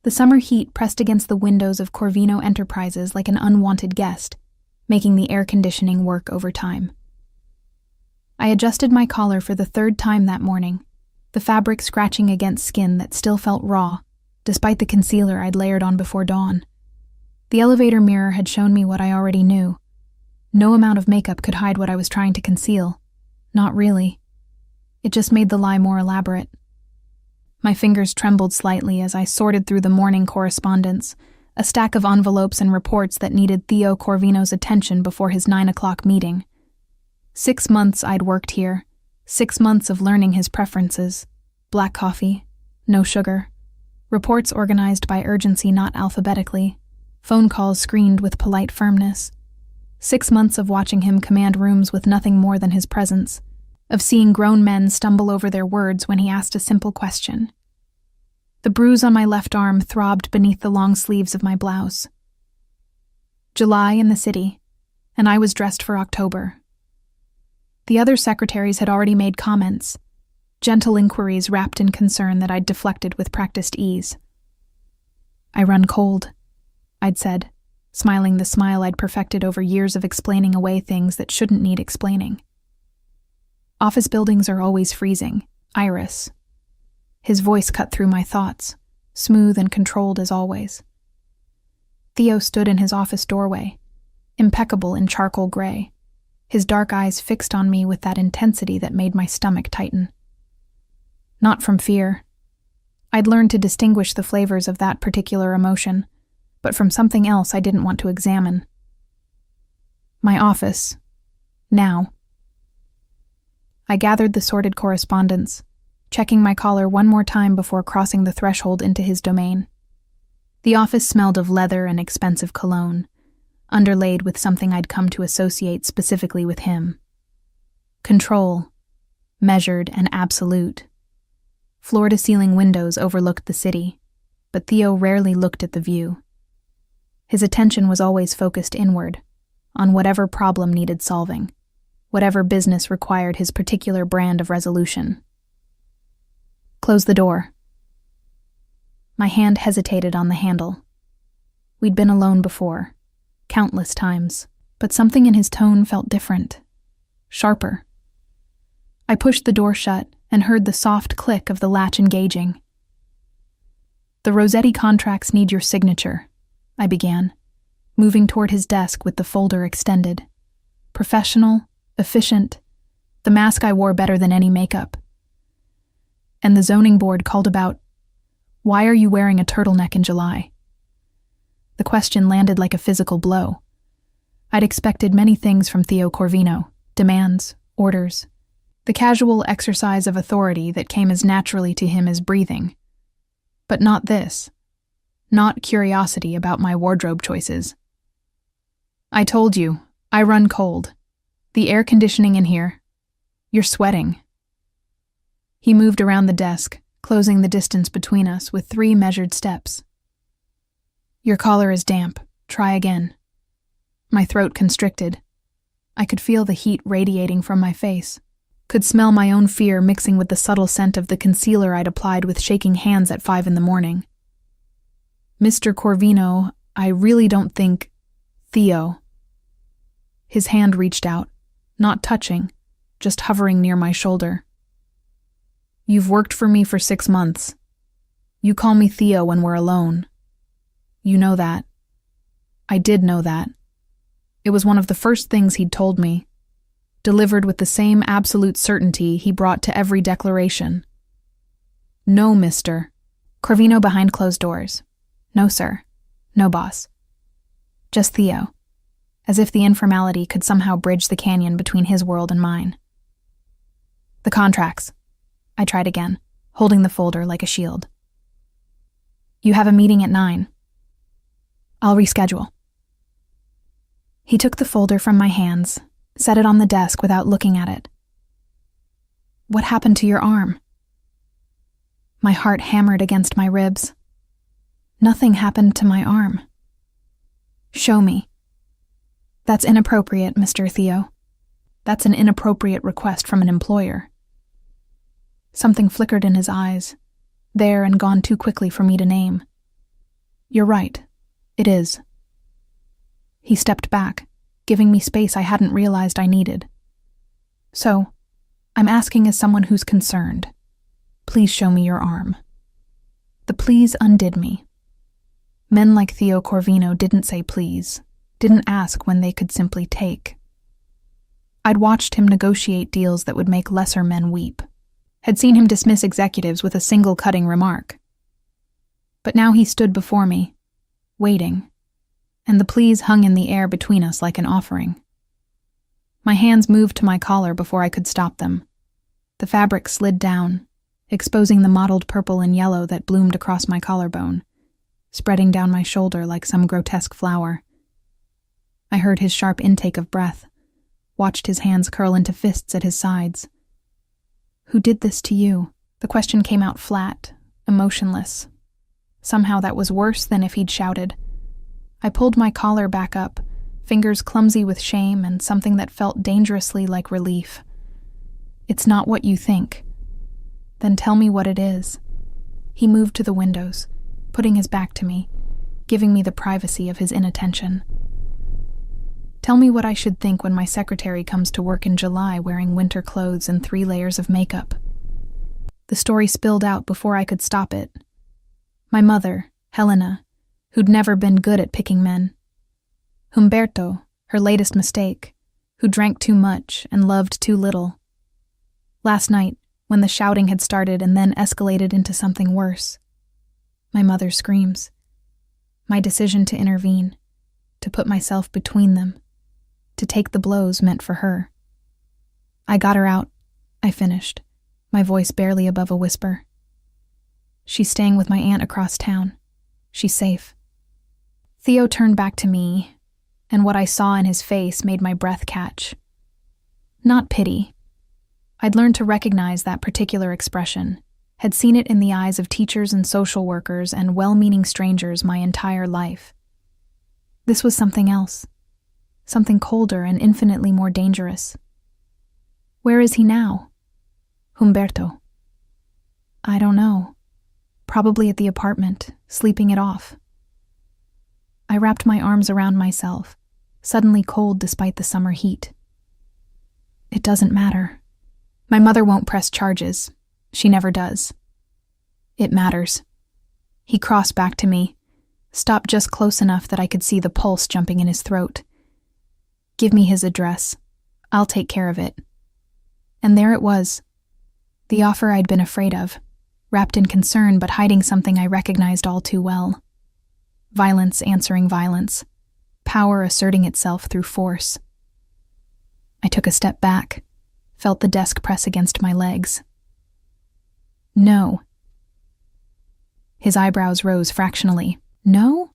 The summer heat pressed against the windows of Corvino Enterprises like an unwanted guest, making the air conditioning work overtime. I adjusted my collar for the third time that morning, the fabric scratching against skin that still felt raw, despite the concealer I'd layered on before dawn. The elevator mirror had shown me what I already knew. No amount of makeup could hide what I was trying to conceal. Not really. It just made the lie more elaborate. My fingers trembled slightly as I sorted through the morning correspondence, a stack of envelopes and reports that needed Theo Corvino's attention before his 9 o'clock meeting. 6 months I'd worked here, 6 months of learning his preferences. Black coffee, no sugar. Reports organized by urgency, not alphabetically. Phone calls screened with polite firmness. 6 months of watching him command rooms with nothing more than his presence, of seeing grown men stumble over their words when he asked a simple question. The bruise on my left arm throbbed beneath the long sleeves of my blouse. July in the city, and I was dressed for October. The other secretaries had already made comments, gentle inquiries wrapped in concern that I'd deflected with practiced ease. "I run cold," I'd said, smiling the smile I'd perfected over years of explaining away things that shouldn't need explaining. "Office buildings are always freezing, Iris." His voice cut through my thoughts, smooth and controlled as always. Theo stood in his office doorway, impeccable in charcoal gray, his dark eyes fixed on me with that intensity that made my stomach tighten. Not from fear. I'd learned to distinguish the flavors of that particular emotion, but from something else I didn't want to examine. My office. Now. I gathered the sorted correspondence, checking my collar one more time before crossing the threshold into his domain. The office smelled of leather and expensive cologne, underlaid with something I'd come to associate specifically with him. Control, measured and absolute. Floor-to-ceiling windows overlooked the city, but Theo rarely looked at the view. His attention was always focused inward, on whatever problem needed solving, whatever business required his particular brand of resolution. "Close the door." My hand hesitated on the handle. We'd been alone before, countless times, but something in his tone felt different, sharper. I pushed the door shut and heard the soft click of the latch engaging. "The Rossetti contracts need your signature," I began, moving toward his desk with the folder extended. Professional, efficient, the mask I wore better than any makeup. And the zoning board called about, "Why are you wearing a turtleneck in July?" The question landed like a physical blow. I'd expected many things from Theo Corvino, demands, orders, the casual exercise of authority that came as naturally to him as breathing. But not this. Not curiosity about my wardrobe choices. "I told you, I run cold. The air conditioning in here. You're sweating." He moved around the desk, closing the distance between us with 3 measured steps. "Your collar is damp. Try again." My throat constricted. I could feel the heat radiating from my face, could smell my own fear mixing with the subtle scent of the concealer I'd applied with shaking hands at 5 in the morning. "Mr. Corvino, I really don't think—" "Theo." His hand reached out, not touching, just hovering near my shoulder. "You've worked for me for 6 months. You call me Theo when we're alone. You know that." I did know that. It was one of the first things he'd told me, delivered with the same absolute certainty he brought to every declaration. "No, Mr. Corvino behind closed doors. No, sir. No, boss. Just Theo," as if the informality could somehow bridge the canyon between his world and mine. "The contracts." I tried again, holding the folder like a shield. "You have a meeting at 9. I'll reschedule." He took the folder from my hands, set it on the desk without looking at it. "What happened to your arm?" My heart hammered against my ribs. "Nothing happened to my arm." "Show me." "That's inappropriate, Mr. Theo. That's an inappropriate request from an employer." Something flickered in his eyes, there and gone too quickly for me to name. You're right. It is. He stepped back, giving me space I hadn't realized I needed. So, I'm asking as someone who's concerned. Please show me your arm. The please undid me. Men like Theo Corvino didn't say please, didn't ask when they could simply take. I'd watched him negotiate deals that would make lesser men weep, had seen him dismiss executives with a single cutting remark. But now he stood before me, waiting, and the pleas hung in the air between us like an offering. My hands moved to my collar before I could stop them. The fabric slid down, exposing the mottled purple and yellow that bloomed across my collarbone, spreading down my shoulder like some grotesque flower. I heard his sharp intake of breath, watched his hands curl into fists at his sides. Who did this to you? The question came out flat, emotionless. Somehow that was worse than if he'd shouted. I pulled my collar back up, fingers clumsy with shame and something that felt dangerously like relief. It's not what you think. Then tell me what it is. He moved to the windows, putting his back to me, giving me the privacy of his inattention. Tell me what I should think when my secretary comes to work in July wearing winter clothes and 3 layers of makeup. The story spilled out before I could stop it. My mother, Helena, who'd never been good at picking men. Humberto, her latest mistake, who drank too much and loved too little. Last night, when the shouting had started and then escalated into something worse. My mother's screams. My decision to intervene, to put myself between them, to take the blows meant for her. I got her out, I finished, my voice barely above a whisper. She's staying with my aunt across town. She's safe. Theo turned back to me, and what I saw in his face made my breath catch. Not pity. I'd learned to recognize that particular expression, had seen it in the eyes of teachers and social workers and well-meaning strangers my entire life. This was something else, something colder and infinitely more dangerous. Where is he now? Humberto. I don't know. Probably at the apartment, sleeping it off. I wrapped my arms around myself, suddenly cold despite the summer heat. It doesn't matter. My mother won't press charges. She never does. It matters. He crossed back to me, stopped just close enough that I could see the pulse jumping in his throat. Give me his address. I'll take care of it. And there it was. The offer I'd been afraid of, wrapped in concern but hiding something I recognized all too well. Violence answering violence. Power asserting itself through force. I took a step back, felt the desk press against my legs. No. His eyebrows rose fractionally. No?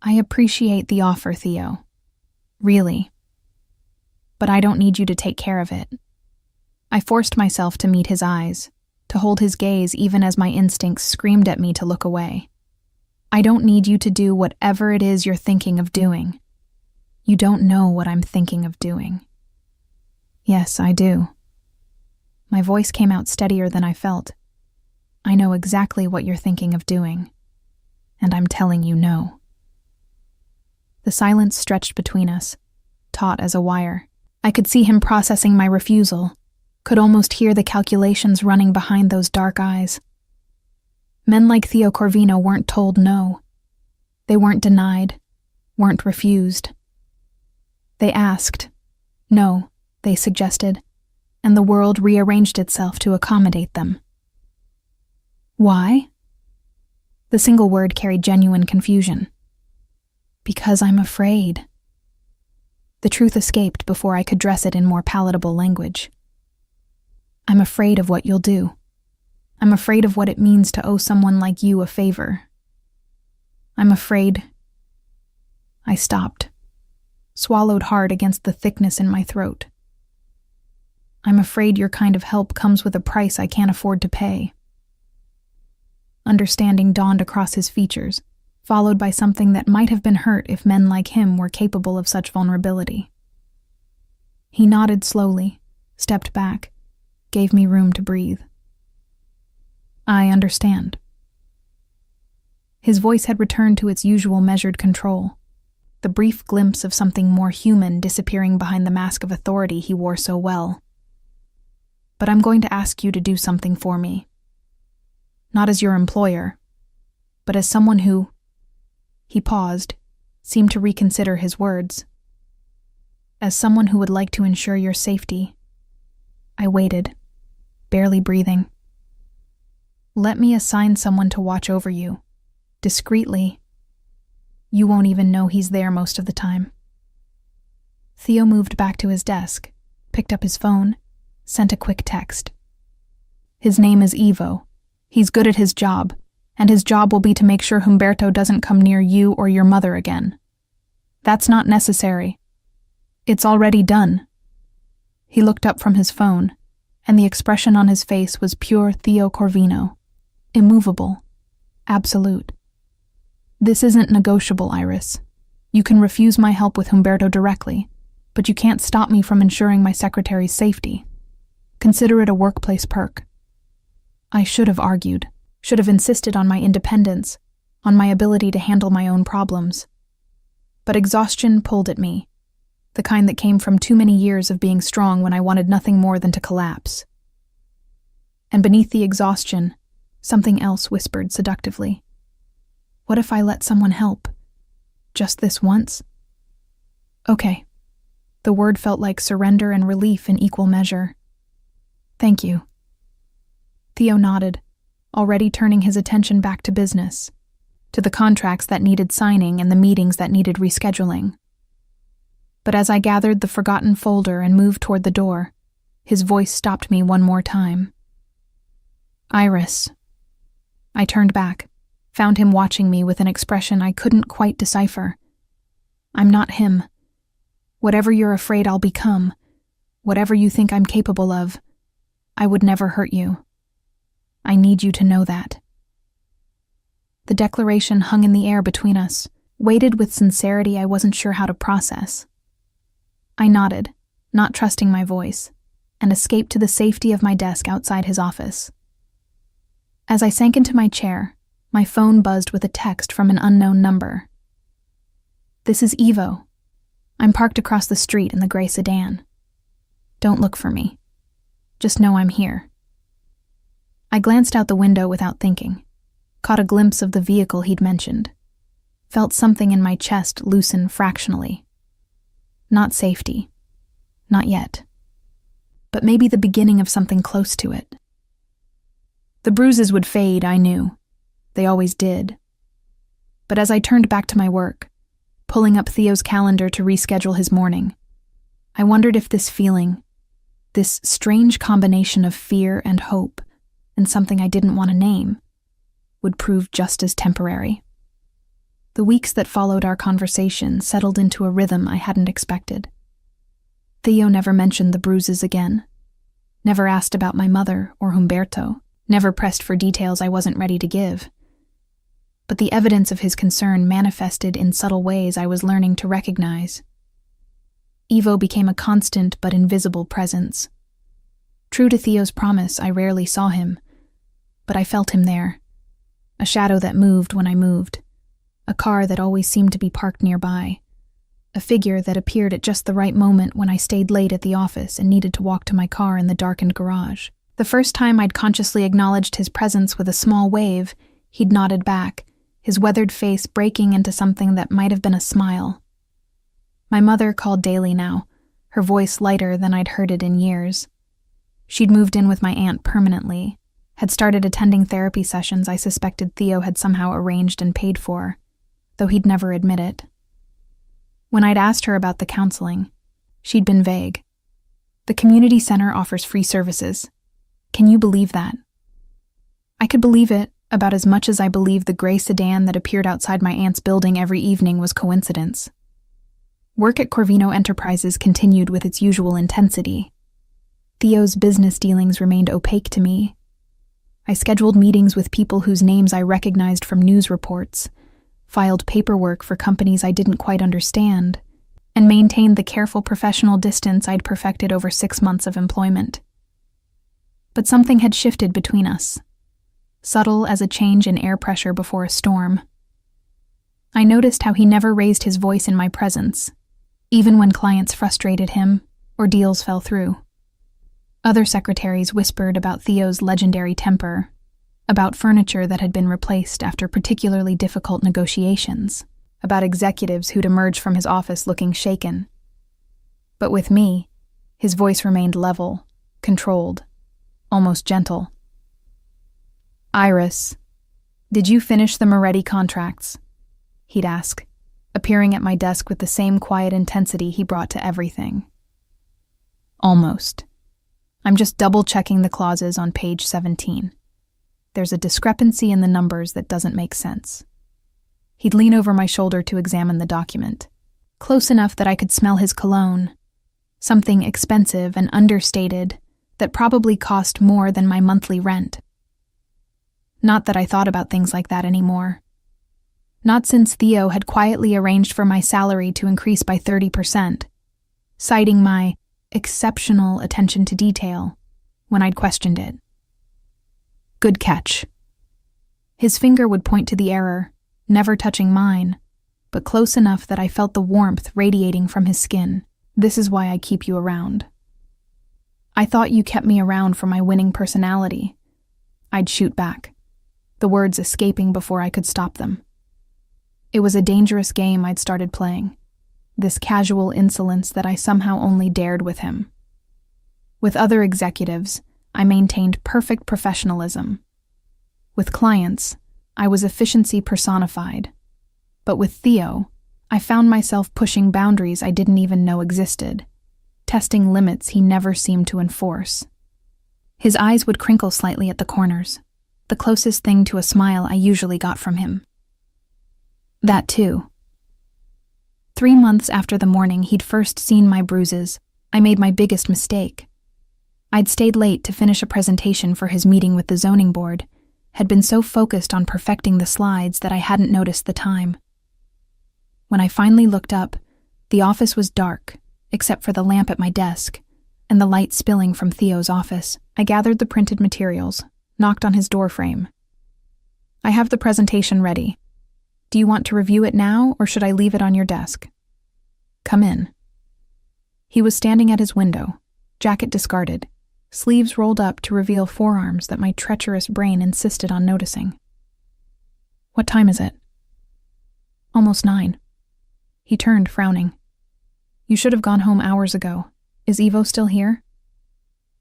I appreciate the offer, Theo. Really. But I don't need you to take care of it. I forced myself to meet his eyes, to hold his gaze even as my instincts screamed at me to look away. I don't need you to do whatever it is you're thinking of doing. You don't know what I'm thinking of doing. Yes, I do. My voice came out steadier than I felt. I know exactly what you're thinking of doing, and I'm telling you no. The silence stretched between us, taut as a wire. I could see him processing my refusal, could almost hear the calculations running behind those dark eyes. Men like Theo Corvino weren't told no. They weren't denied, weren't refused. They asked. No, they suggested, and the world rearranged itself to accommodate them. Why? The single word carried genuine confusion. Because I'm afraid. The truth escaped before I could dress it in more palatable language. I'm afraid of what you'll do. I'm afraid of what it means to owe someone like you a favor. I'm afraid. I stopped, swallowed hard against the thickness in my throat. I'm afraid your kind of help comes with a price I can't afford to pay. Understanding dawned across his features, followed by something that might have been hurt if men like him were capable of such vulnerability. He nodded slowly, stepped back, gave me room to breathe. I understand. His voice had returned to its usual measured control, the brief glimpse of something more human disappearing behind the mask of authority he wore so well. "But I'm going to ask you to do something for me. Not as your employer, but as someone who—" He paused, seemed to reconsider his words. "As someone who would like to ensure your safety." I waited, barely breathing. "Let me assign someone to watch over you, discreetly. You won't even know he's there most of the time." Theo moved back to his desk, picked up his phone, sent a quick text. "His name is Ivo. He's good at his job, and his job will be to make sure Humberto doesn't come near you or your mother again. That's not necessary. It's already done." He looked up from his phone, and the expression on his face was pure Theo Corvino, immovable, absolute. "This isn't negotiable, Iris. You can refuse my help with Humberto directly, but you can't stop me from ensuring my secretary's safety. Consider it a workplace perk." I should have argued, should have insisted on my independence, on my ability to handle my own problems. But exhaustion pulled at me, the kind that came from too many years of being strong when I wanted nothing more than to collapse. And beneath the exhaustion, something else whispered seductively. What if I let someone help? Just this once? Okay. The word felt like surrender and relief in equal measure. "Thank you." Theo nodded, already turning his attention back to business, to the contracts that needed signing and the meetings that needed rescheduling. But as I gathered the forgotten folder and moved toward the door, his voice stopped me one more time. "Iris." I turned back, found him watching me with an expression I couldn't quite decipher. "I'm not him. Whatever you're afraid I'll become, whatever you think I'm capable of, I would never hurt you. I need you to know that." The declaration hung in the air between us, weighted with sincerity I wasn't sure how to process. I nodded, not trusting my voice, and escaped to the safety of my desk outside his office. As I sank into my chair, my phone buzzed with a text from an unknown number. "This is Ivo. I'm parked across the street in the gray sedan. Don't look for me. Just know I'm here." I glanced out the window without thinking, caught a glimpse of the vehicle he'd mentioned, felt something in my chest loosen fractionally. Not safety. Not yet. But maybe the beginning of something close to it. The bruises would fade, I knew. They always did. But as I turned back to my work, pulling up Theo's calendar to reschedule his morning, I wondered if this feeling, this strange combination of fear and hope, and something I didn't want to name, would prove just as temporary. The weeks that followed our conversation settled into a rhythm I hadn't expected. Theo never mentioned the bruises again, never asked about my mother or Humberto, never pressed for details I wasn't ready to give. But the evidence of his concern manifested in subtle ways I was learning to recognize. Ivo became a constant but invisible presence. True to Theo's promise, I rarely saw him, but I felt him there. A shadow that moved when I moved. A car that always seemed to be parked nearby. A figure that appeared at just the right moment when I stayed late at the office and needed to walk to my car in the darkened garage. The first time I'd consciously acknowledged his presence with a small wave, he'd nodded back, his weathered face breaking into something that might have been a smile. My mother called daily now, her voice lighter than I'd heard it in years. She'd moved in with my aunt permanently, had started attending therapy sessions I suspected Theo had somehow arranged and paid for, though he'd never admit it. When I'd asked her about the counseling, she'd been vague. "The community center offers free services. Can you believe that?" I could believe it about as much as I believed the gray sedan that appeared outside my aunt's building every evening was coincidence. Work at Corvino Enterprises continued with its usual intensity. Theo's business dealings remained opaque to me. I scheduled meetings with people whose names I recognized from news reports, filed paperwork for companies I didn't quite understand, and maintained the careful professional distance I'd perfected over 6 months of employment. But something had shifted between us. Subtle as a change in air pressure before a storm, I noticed how he never raised his voice in my presence, even when clients frustrated him or deals fell through. Other secretaries whispered about Theo's legendary temper, about furniture that had been replaced after particularly difficult negotiations, about executives who'd emerged from his office looking shaken. But with me, his voice remained level, controlled, almost gentle. "Iris, did you finish the Moretti contracts?" he'd ask, appearing at my desk with the same quiet intensity he brought to everything. "Almost. I'm just double-checking the clauses on page 17. There's a discrepancy in the numbers that doesn't make sense." He'd lean over my shoulder to examine the document, close enough that I could smell his cologne, something expensive and understated that probably cost more than my monthly rent. Not that I thought about things like that anymore. Not since Theo had quietly arranged for my salary to increase by 30%, citing my exceptional attention to detail when I'd questioned it. "Good catch." His finger would point to the error, never touching mine, but close enough that I felt the warmth radiating from his skin. "This is why I keep you around." "I thought you kept me around for my winning personality." I'd shoot back, the words escaping before I could stop them. It was a dangerous game I'd started playing, this casual insolence that I somehow only dared with him. With other executives, I maintained perfect professionalism. With clients, I was efficiency personified. But with Theo, I found myself pushing boundaries I didn't even know existed, testing limits he never seemed to enforce. His eyes would crinkle slightly at the corners, the closest thing to a smile I usually got from him. That too. 3 months after the morning he'd first seen my bruises, I made my biggest mistake. I'd stayed late to finish a presentation for his meeting with the zoning board, had been so focused on perfecting the slides that I hadn't noticed the time. When I finally looked up, the office was dark, except for the lamp at my desk, and the light spilling from Theo's office. I gathered the printed materials, knocked on his door frame. "I have the presentation ready. Do you want to review it now, or should I leave it on your desk?" "Come in." He was standing at his window, jacket discarded, sleeves rolled up to reveal forearms that my treacherous brain insisted on noticing. "What time is it?" "Almost 9. He turned, frowning. "You should have gone home hours ago. Is Ivo still here?"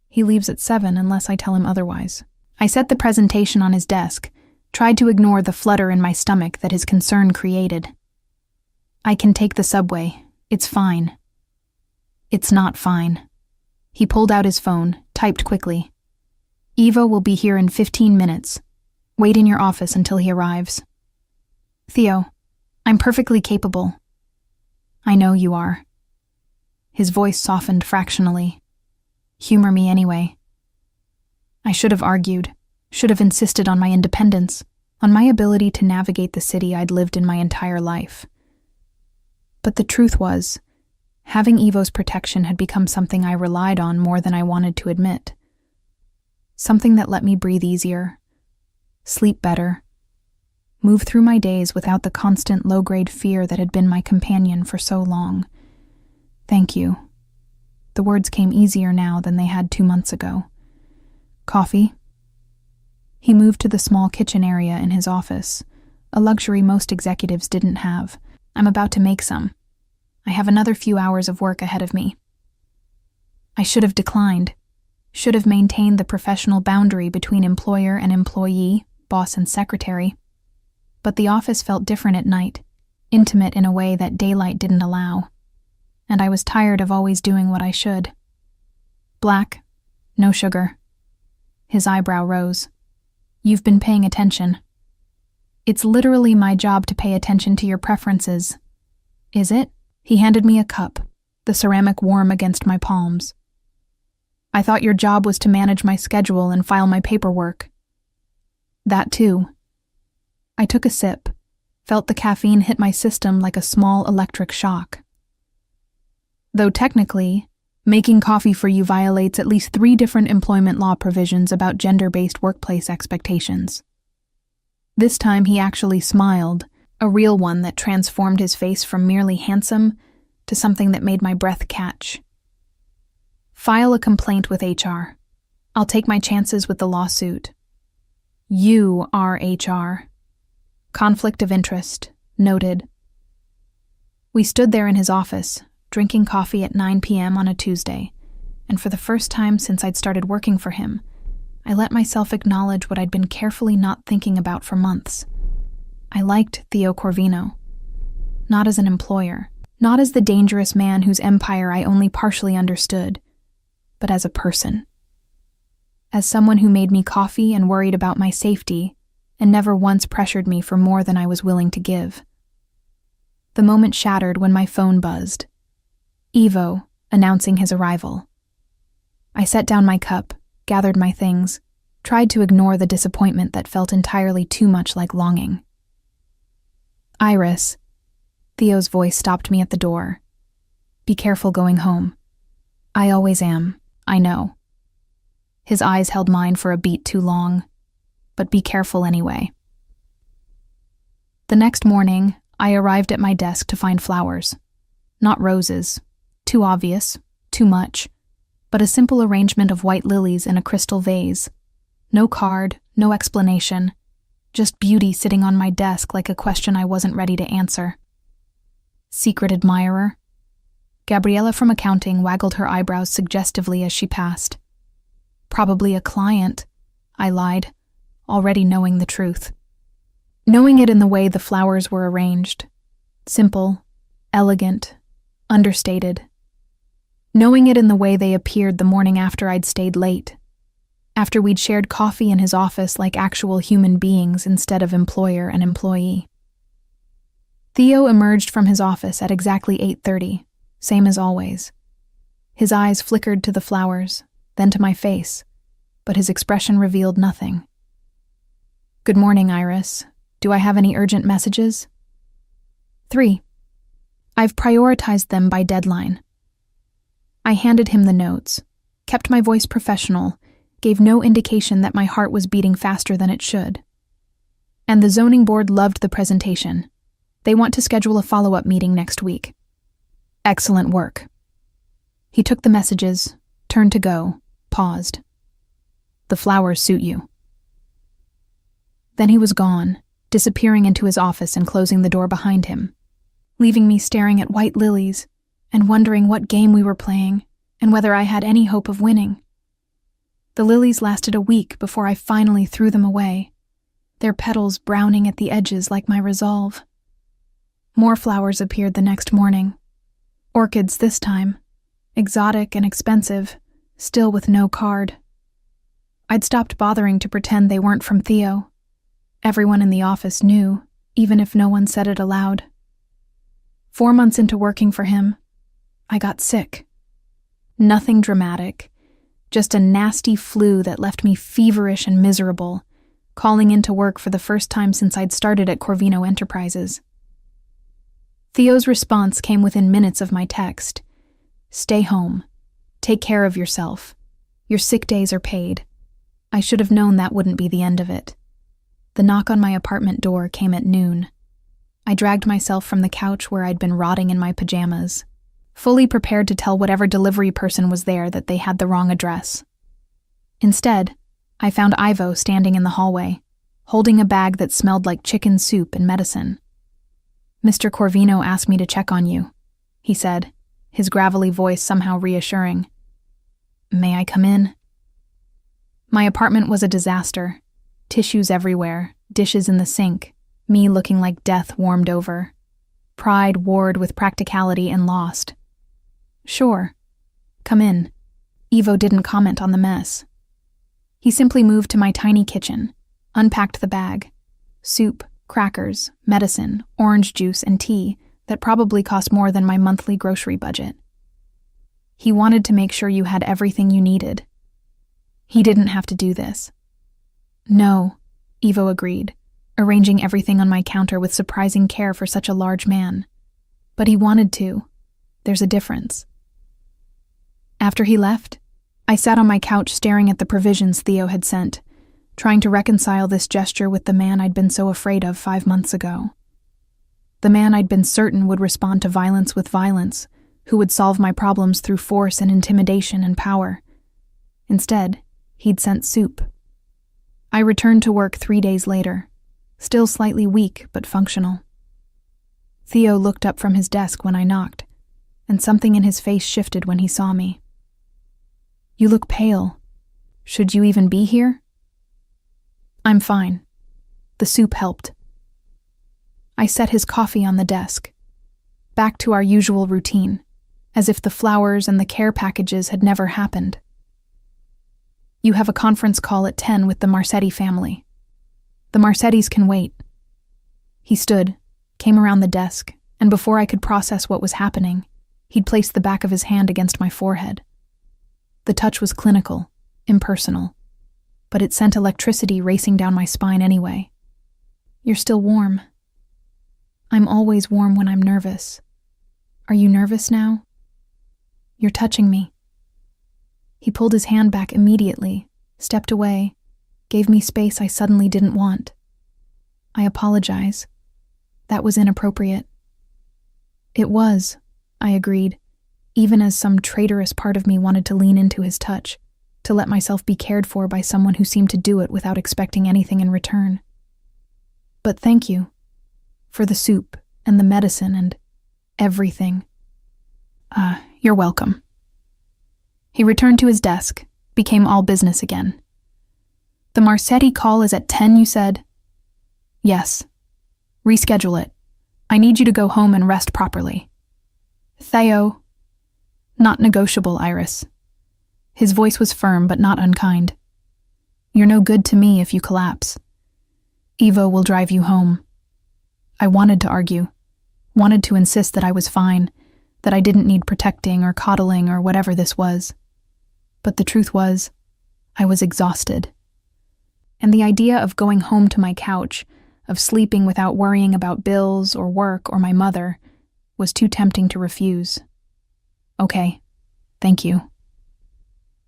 "He leaves at 7 unless I tell him otherwise." I set the presentation on his desk, tried to ignore the flutter in my stomach that his concern created. "I can take the subway. It's fine." "It's not fine." He pulled out his phone, typed quickly. "Ivo will be here in 15 minutes. Wait in your office until he arrives." "Theo, I'm perfectly capable." "I know you are." His voice softened fractionally. "Humor me anyway." I should have argued, should have insisted on my independence, on my ability to navigate the city I'd lived in my entire life. But the truth was, having Ivo's protection had become something I relied on more than I wanted to admit. Something that let me breathe easier, sleep better, move through my days without the constant low-grade fear that had been my companion for so long. "Thank you." The words came easier now than they had 2 months ago. "Coffee?" He moved to the small kitchen area in his office, a luxury most executives didn't have. "I'm about to make some. I have another few hours of work ahead of me." I should have declined, should have maintained the professional boundary between employer and employee, boss and secretary. But the office felt different at night, intimate in a way that daylight didn't allow. And I was tired of always doing what I should. "Black, no sugar." His eyebrow rose. "You've been paying attention." "It's literally my job to pay attention to your preferences." "Is it?" He handed me a cup, the ceramic warm against my palms. "I thought your job was to manage my schedule and file my paperwork." "That too." I took a sip, felt the caffeine hit my system like a small electric shock. "Though technically, making coffee for you violates at least 3 different employment law provisions about gender-based workplace expectations." This time he actually smiled, A real one that transformed his face from merely handsome to something that made my breath catch. File a complaint with HR. I'll take my chances with the lawsuit. You are HR. Conflict of interest. Noted. We stood there in his office, drinking coffee at 9 p.m. on a Tuesday, and for the first time since I'd started working for him, I let myself acknowledge what I'd been carefully not thinking about for months. I liked Theo Corvino. Not as an employer, not as the dangerous man whose empire I only partially understood, but as a person. As someone who made me coffee and worried about my safety, and never once pressured me for more than I was willing to give. The moment shattered when my phone buzzed. Ivo, announcing his arrival. I set down my cup, gathered my things, tried to ignore the disappointment that felt entirely too much like longing. Iris, Theo's voice stopped me at the door. Be careful going home. I always am, I know. His eyes held mine for a beat too long, but be careful anyway. The next morning, I arrived at my desk to find flowers. Not roses, too obvious, too much, but a simple arrangement of white lilies in a crystal vase. No card, no explanation, just beauty sitting on my desk like a question I wasn't ready to answer. Secret admirer? Gabriella from accounting waggled her eyebrows suggestively as she passed. Probably a client, I lied, already knowing the truth. Knowing it in the way the flowers were arranged. Simple, elegant, understated. Knowing it in the way they appeared the morning after I'd stayed late. After we'd shared coffee in his office like actual human beings instead of employer and employee. Theo emerged from his office at exactly 8:30, same as always. His eyes flickered to the flowers, then to my face, but his expression revealed nothing. Good morning, Iris. Do I have any urgent messages? 3. I've prioritized them by deadline. I handed him the notes, kept my voice professional, gave no indication that my heart was beating faster than it should. And the zoning board loved the presentation. They want to schedule a follow-up meeting next week. Excellent work. He took the messages, turned to go, paused. The flowers suit you. Then he was gone, disappearing into his office and closing the door behind him, leaving me staring at white lilies and wondering what game we were playing and whether I had any hope of winning. The lilies lasted a week before I finally threw them away, their petals browning at the edges like my resolve. More flowers appeared the next morning. Orchids this time, exotic and expensive, still with no card. I'd stopped bothering to pretend they weren't from Theo. Everyone in the office knew, even if no one said it aloud. 4 months into working for him, I got sick. Nothing dramatic, just a nasty flu that left me feverish and miserable, calling into work for the first time since I'd started at Corvino Enterprises. Theo's response came within minutes of my text. Stay home. Take care of yourself. Your sick days are paid. I should have known that wouldn't be the end of it. The knock on my apartment door came at noon. I dragged myself from the couch where I'd been rotting in my pajamas, fully prepared to tell whatever delivery person was there that they had the wrong address. Instead, I found Ivo standing in the hallway, holding a bag that smelled like chicken soup and medicine. Mr. Corvino asked me to check on you, he said, his gravelly voice somehow reassuring. May I come in? My apartment was a disaster. Tissues everywhere, dishes in the sink, me looking like death warmed over. Pride warred with practicality and lost. Sure. Come in. Ivo didn't comment on the mess. He simply moved to my tiny kitchen, unpacked the bag. Soup, crackers, medicine, orange juice, and tea that probably cost more than my monthly grocery budget. He wanted to make sure you had everything you needed. He didn't have to do this. No, Ivo agreed, arranging everything on my counter with surprising care for such a large man. But he wanted to. There's a difference. After he left, I sat on my couch staring at the provisions Theo had sent, trying to reconcile this gesture with the man I'd been so afraid of 5 months ago. The man I'd been certain would respond to violence with violence, who would solve my problems through force and intimidation and power. Instead, he'd sent soup. I returned to work 3 days later, still slightly weak but functional. Theo looked up from his desk when I knocked, and something in his face shifted when he saw me. "You look pale. Should you even be here?" "I'm fine." The soup helped. I set his coffee on the desk, back to our usual routine, as if the flowers and the care packages had never happened. "You have a conference call at 10 with the Marsetti family. The Marsettis can wait." He stood, came around the desk, and before I could process what was happening, he'd placed the back of his hand against my forehead. The touch was clinical, impersonal, but it sent electricity racing down my spine anyway. "You're still warm." "I'm always warm when I'm nervous. Are you nervous now?" "You're touching me." He pulled his hand back immediately, stepped away, gave me space I suddenly didn't want. "I apologize. That was inappropriate." "It was," I agreed, even as some traitorous part of me wanted to lean into his touch, to let myself be cared for by someone who seemed to do it without expecting anything in return. "But thank you. For the soup, and the medicine, and everything." You're welcome." He returned to his desk, became all business again. "The Marsetti call is at 10, you said?" "Yes. Reschedule it. I need you to go home and rest properly." "Theo." "Not negotiable, Iris." His voice was firm but not unkind. "You're no good to me if you collapse. Evo will drive you home." I wanted to argue, wanted to insist that I was fine, that I didn't need protecting or coddling or whatever this was. But the truth was, I was exhausted. And the idea of going home to my couch, of sleeping without worrying about bills or work or my mother, was too tempting to refuse. "Okay, thank you."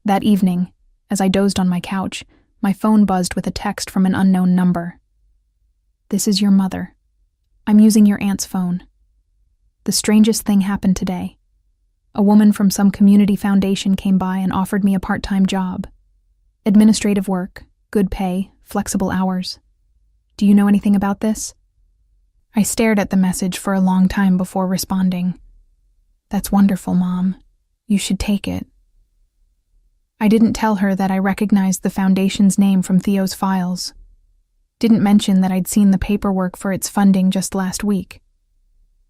That evening, as I dozed on my couch, my phone buzzed with a text from an unknown number. "This is your mother. I'm using your aunt's phone. The strangest thing happened today. A woman from some community foundation came by and offered me a part-time job. Administrative work, good pay, flexible hours. Do you know anything about this?" I stared at the message for a long time before responding. "That's wonderful, Mom. You should take it." I didn't tell her that I recognized the foundation's name from Theo's files. Didn't mention that I'd seen the paperwork for its funding just last week.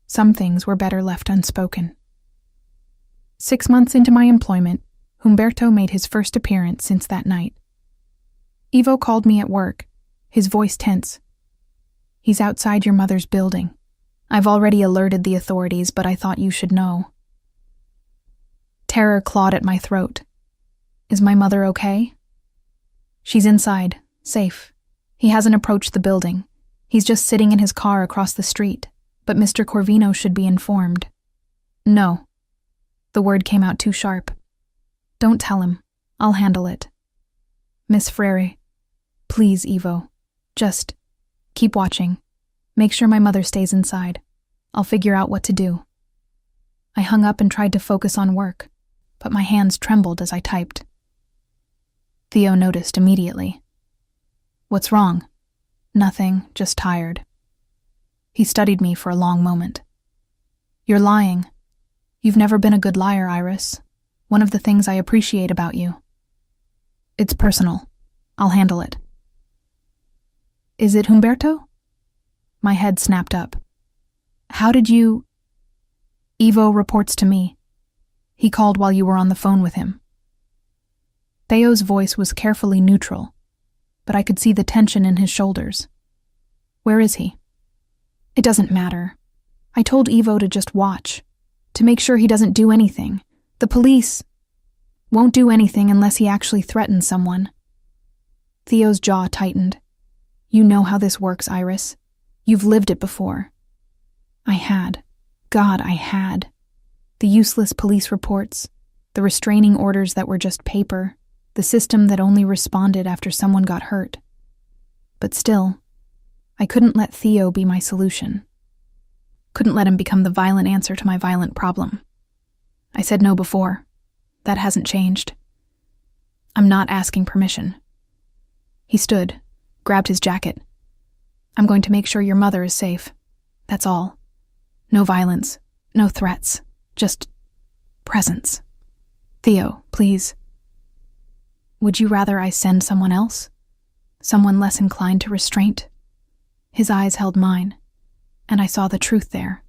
Some things were better left unspoken. 6 months into my employment, Humberto made his first appearance since that night. Ivo called me at work, his voice tense. "He's outside your mother's building. I've already alerted the authorities, but I thought you should know." Terror clawed at my throat. "Is my mother okay?" "She's inside, safe. He hasn't approached the building. He's just sitting in his car across the street, but Mr. Corvino should be informed." "No." The word came out too sharp. "Don't tell him. I'll handle it." "Miss Frere, please, Ivo. Just keep watching. Make sure my mother stays inside. I'll figure out what to do." I hung up and tried to focus on work, but my hands trembled as I typed. Theo noticed immediately. "What's wrong?" "Nothing, just tired." He studied me for a long moment. "You're lying. You've never been a good liar, Iris. One of the things I appreciate about you." "It's personal. I'll handle it." "Is it Humberto?" My head snapped up. "How did you—" "Ivo reports to me. He called while you were on the phone with him." Theo's voice was carefully neutral, but I could see the tension in his shoulders. "Where is he?" "It doesn't matter. I told Ivo to just watch, to make sure he doesn't do anything. The police won't do anything unless he actually threatens someone." Theo's jaw tightened. "You know how this works, Iris. You've lived it before." I had. God, I had. The useless police reports, the restraining orders that were just paper, the system that only responded after someone got hurt. But still, I couldn't let Theo be my solution. Couldn't let him become the violent answer to my violent problem. I said no before. That hasn't changed. I'm not asking permission. He stood, grabbed his jacket. I'm going to make sure your mother is safe. That's all. No violence, no threats, just presence. Theo, please. Would you rather I send someone else? Someone less inclined to restraint? His eyes held mine, and I saw the truth there.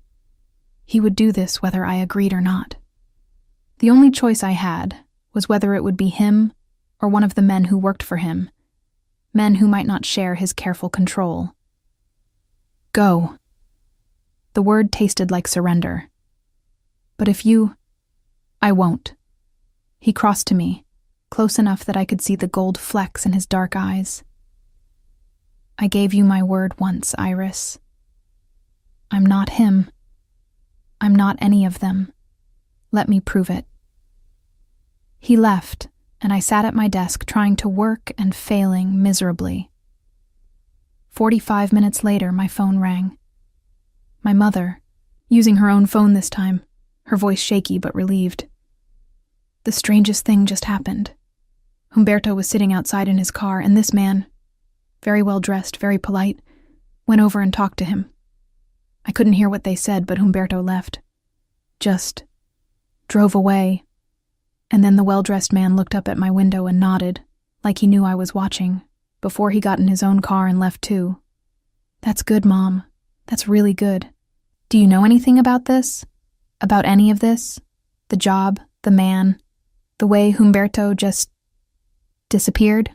He would do this whether I agreed or not. The only choice I had was whether it would be him or one of the men who worked for him, men who might not share his careful control. Go. The word tasted like surrender. But if you... I won't. He crossed to me, close enough that I could see the gold flecks in his dark eyes. I gave you my word once, Iris. I'm not him. I'm not any of them. Let me prove it. He left, and I sat at my desk trying to work and failing miserably. 45 minutes later, my phone rang. My mother, using her own phone this time, her voice shaky but relieved. The strangest thing just happened. Humberto was sitting outside in his car, and this man, very well dressed, very polite, went over and talked to him. I couldn't hear what they said, but Humberto left. Just drove away. And then the well-dressed man looked up at my window and nodded, like he knew I was watching, before he got in his own car and left too. That's good, Mom. That's really good. Do you know anything about this? About any of this? The job, the man, the way Humberto just disappeared?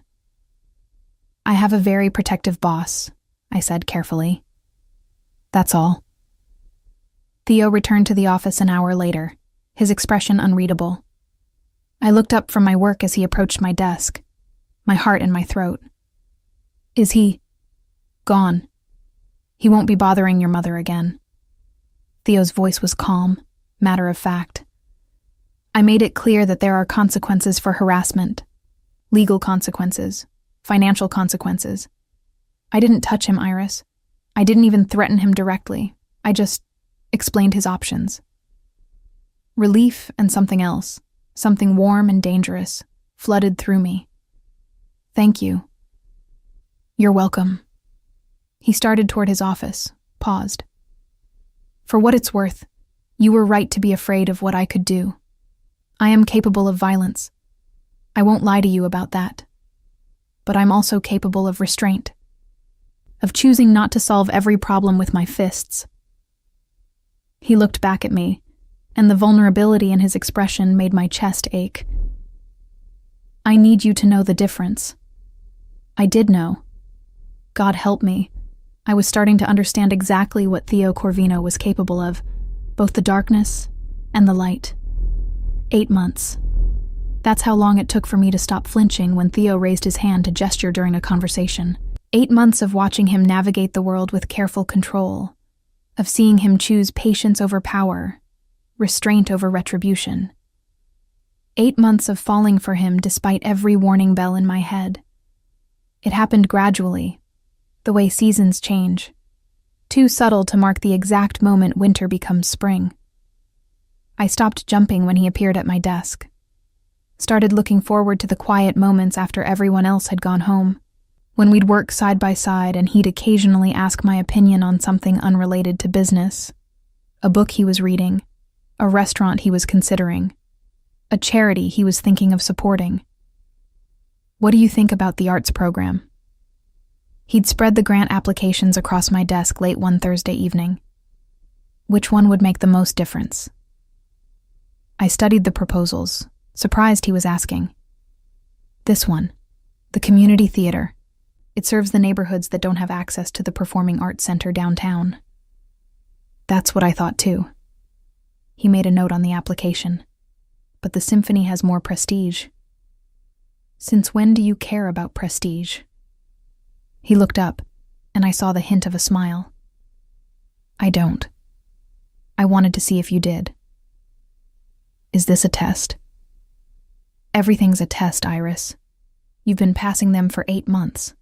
I have a very protective boss, I said carefully. That's all. Theo returned to the office an hour later, his expression unreadable. I looked up from my work as he approached my desk, my heart in my throat. Is he gone? He won't be bothering your mother again. Theo's voice was calm, matter of fact. I made it clear that there are consequences for harassment, legal consequences, financial consequences. I didn't touch him, Iris. I didn't even threaten him directly. I just explained his options. Relief and something else, something warm and dangerous, flooded through me. Thank you. You're welcome. He started toward his office, paused. For what it's worth, you were right to be afraid of what I could do. I am capable of violence. I won't lie to you about that. But I'm also capable of restraint, of choosing not to solve every problem with my fists. He looked back at me, and the vulnerability in his expression made my chest ache. I need you to know the difference. I did know. God help me. I was starting to understand exactly what Theo Corvino was capable of, both the darkness and the light. 8 months. That's how long it took for me to stop flinching when Theo raised his hand to gesture during a conversation. 8 months of watching him navigate the world with careful control, of seeing him choose patience over power, restraint over retribution. 8 months of falling for him despite every warning bell in my head. It happened gradually, the way seasons change, too subtle to mark the exact moment winter becomes spring. I stopped jumping when he appeared at my desk, started looking forward to the quiet moments after everyone else had gone home, when we'd work side by side and he'd occasionally ask my opinion on something unrelated to business, a book he was reading, a restaurant he was considering, a charity he was thinking of supporting. What do you think about the arts program? He'd spread the grant applications across my desk late one Thursday evening. Which one would make the most difference? I studied the proposals, surprised he was asking. This one, the community theater. It serves the neighborhoods that don't have access to the Performing Arts Center downtown. That's what I thought too. He made a note on the application. But the symphony has more prestige. Since when do you care about prestige? He looked up, and I saw the hint of a smile. I don't. I wanted to see if you did. Is this a test? Everything's a test, Iris. You've been passing them for 8 months.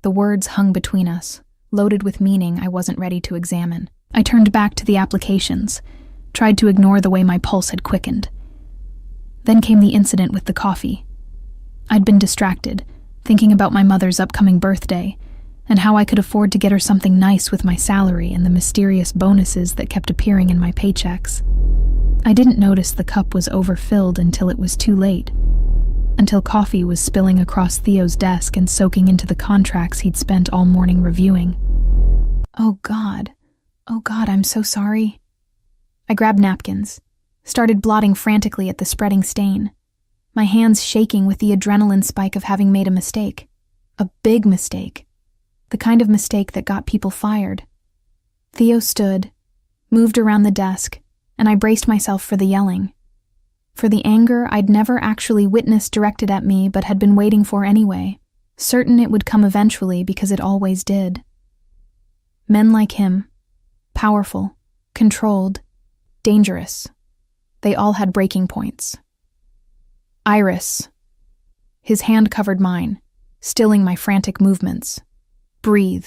The words hung between us, loaded with meaning I wasn't ready to examine. I turned back to the applications, tried to ignore the way my pulse had quickened. Then came the incident with the coffee. I'd been distracted, thinking about my mother's upcoming birthday, and how I could afford to get her something nice with my salary and the mysterious bonuses that kept appearing in my paychecks. I didn't notice the cup was overfilled until it was too late, until coffee was spilling across Theo's desk and soaking into the contracts he'd spent all morning reviewing. Oh God, I'm so sorry. I grabbed napkins, started blotting frantically at the spreading stain, my hands shaking with the adrenaline spike of having made a mistake. A big mistake. The kind of mistake that got people fired. Theo stood, moved around the desk, and I braced myself for the yelling. For the anger I'd never actually witnessed directed at me but had been waiting for anyway, certain it would come eventually because it always did. Men like him, powerful, controlled, dangerous, they all had breaking points. Iris. His hand covered mine, stilling my frantic movements. Breathe.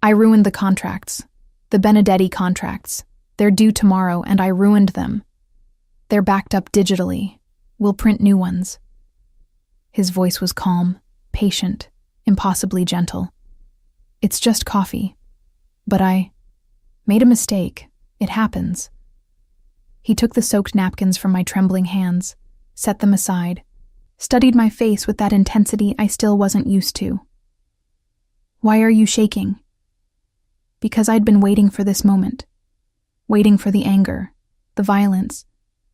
I ruined the contracts, the Benedetti contracts. They're due tomorrow, and I ruined them. They're backed up digitally. We'll print new ones. His voice was calm, patient, impossibly gentle. It's just coffee. But I made a mistake. It happens. He took the soaked napkins from my trembling hands, set them aside, studied my face with that intensity I still wasn't used to. Why are you shaking? Because I'd been waiting for this moment. Waiting for the anger, the violence,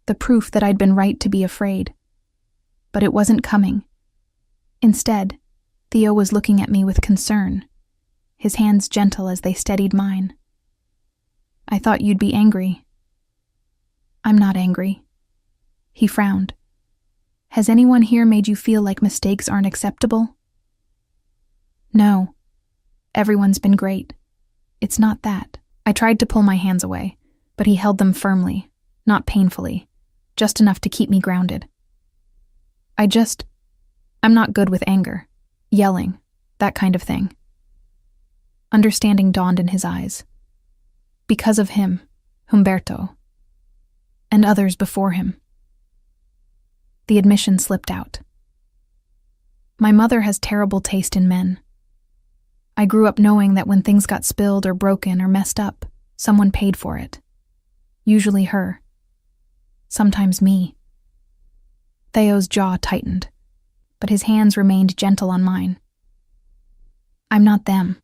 the proof that I'd been right to be afraid. But it wasn't coming. Instead, Theo was looking at me with concern, his hands gentle as they steadied mine. I thought you'd be angry. I'm not angry. He frowned. Has anyone here made you feel like mistakes aren't acceptable? No. Everyone's been great. It's not that. I tried to pull my hands away, but he held them firmly, not painfully, just enough to keep me grounded. I'm not good with anger, yelling, that kind of thing. Understanding dawned in his eyes. Because of him, Humberto, and others before him. The admission slipped out. My mother has terrible taste in men. I grew up knowing that when things got spilled or broken or messed up, someone paid for it. Usually her. Sometimes me. Theo's jaw tightened, but his hands remained gentle on mine. I'm not them.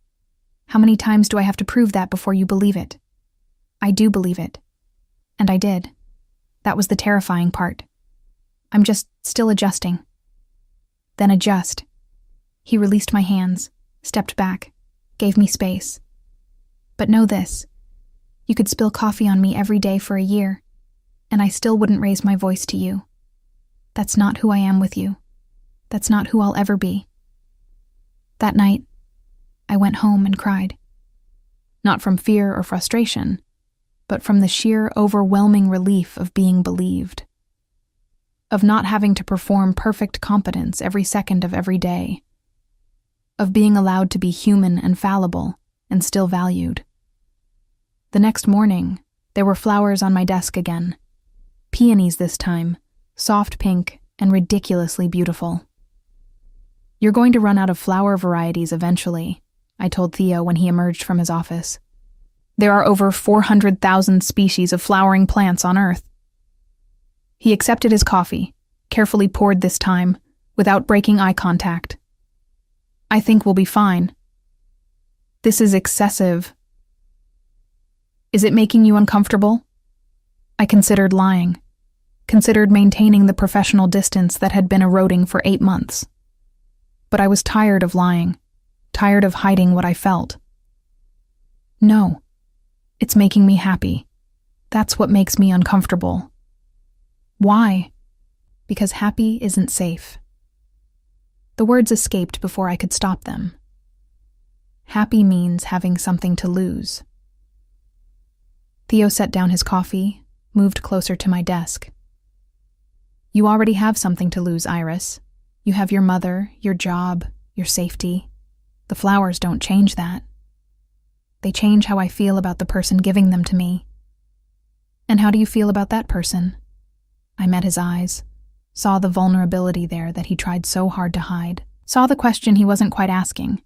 How many times do I have to prove that before you believe it? I do believe it. And I did. That was the terrifying part. I'm just still adjusting. Then adjust. He released my hands, stepped back, gave me space. But know this. You could spill coffee on me every day for a year, and I still wouldn't raise my voice to you. That's not who I am with you. That's not who I'll ever be. That night, I went home and cried. Not from fear or frustration, but from the sheer overwhelming relief of being believed. Of not having to perform perfect competence every second of every day. Of being allowed to be human and fallible and still valued. The next morning, there were flowers on my desk again. Peonies this time, soft pink and ridiculously beautiful. You're going to run out of flower varieties eventually, I told Theo when he emerged from his office. There are over 400,000 species of flowering plants on Earth. He accepted his coffee, carefully poured this time, without breaking eye contact. I think we'll be fine. This is excessive. Is it making you uncomfortable? I considered lying, considered maintaining the professional distance that had been eroding for 8 months. But I was tired of lying, tired of hiding what I felt. No, it's making me happy. That's what makes me uncomfortable. Why? Because happy isn't safe. The words escaped before I could stop them. Happy means having something to lose. Theo set down his coffee, moved closer to my desk. You already have something to lose, Iris. You have your mother, your job, your safety. The flowers don't change that. They change how I feel about the person giving them to me. And how do you feel about that person? I met his eyes, saw the vulnerability there that he tried so hard to hide, saw the question he wasn't quite asking,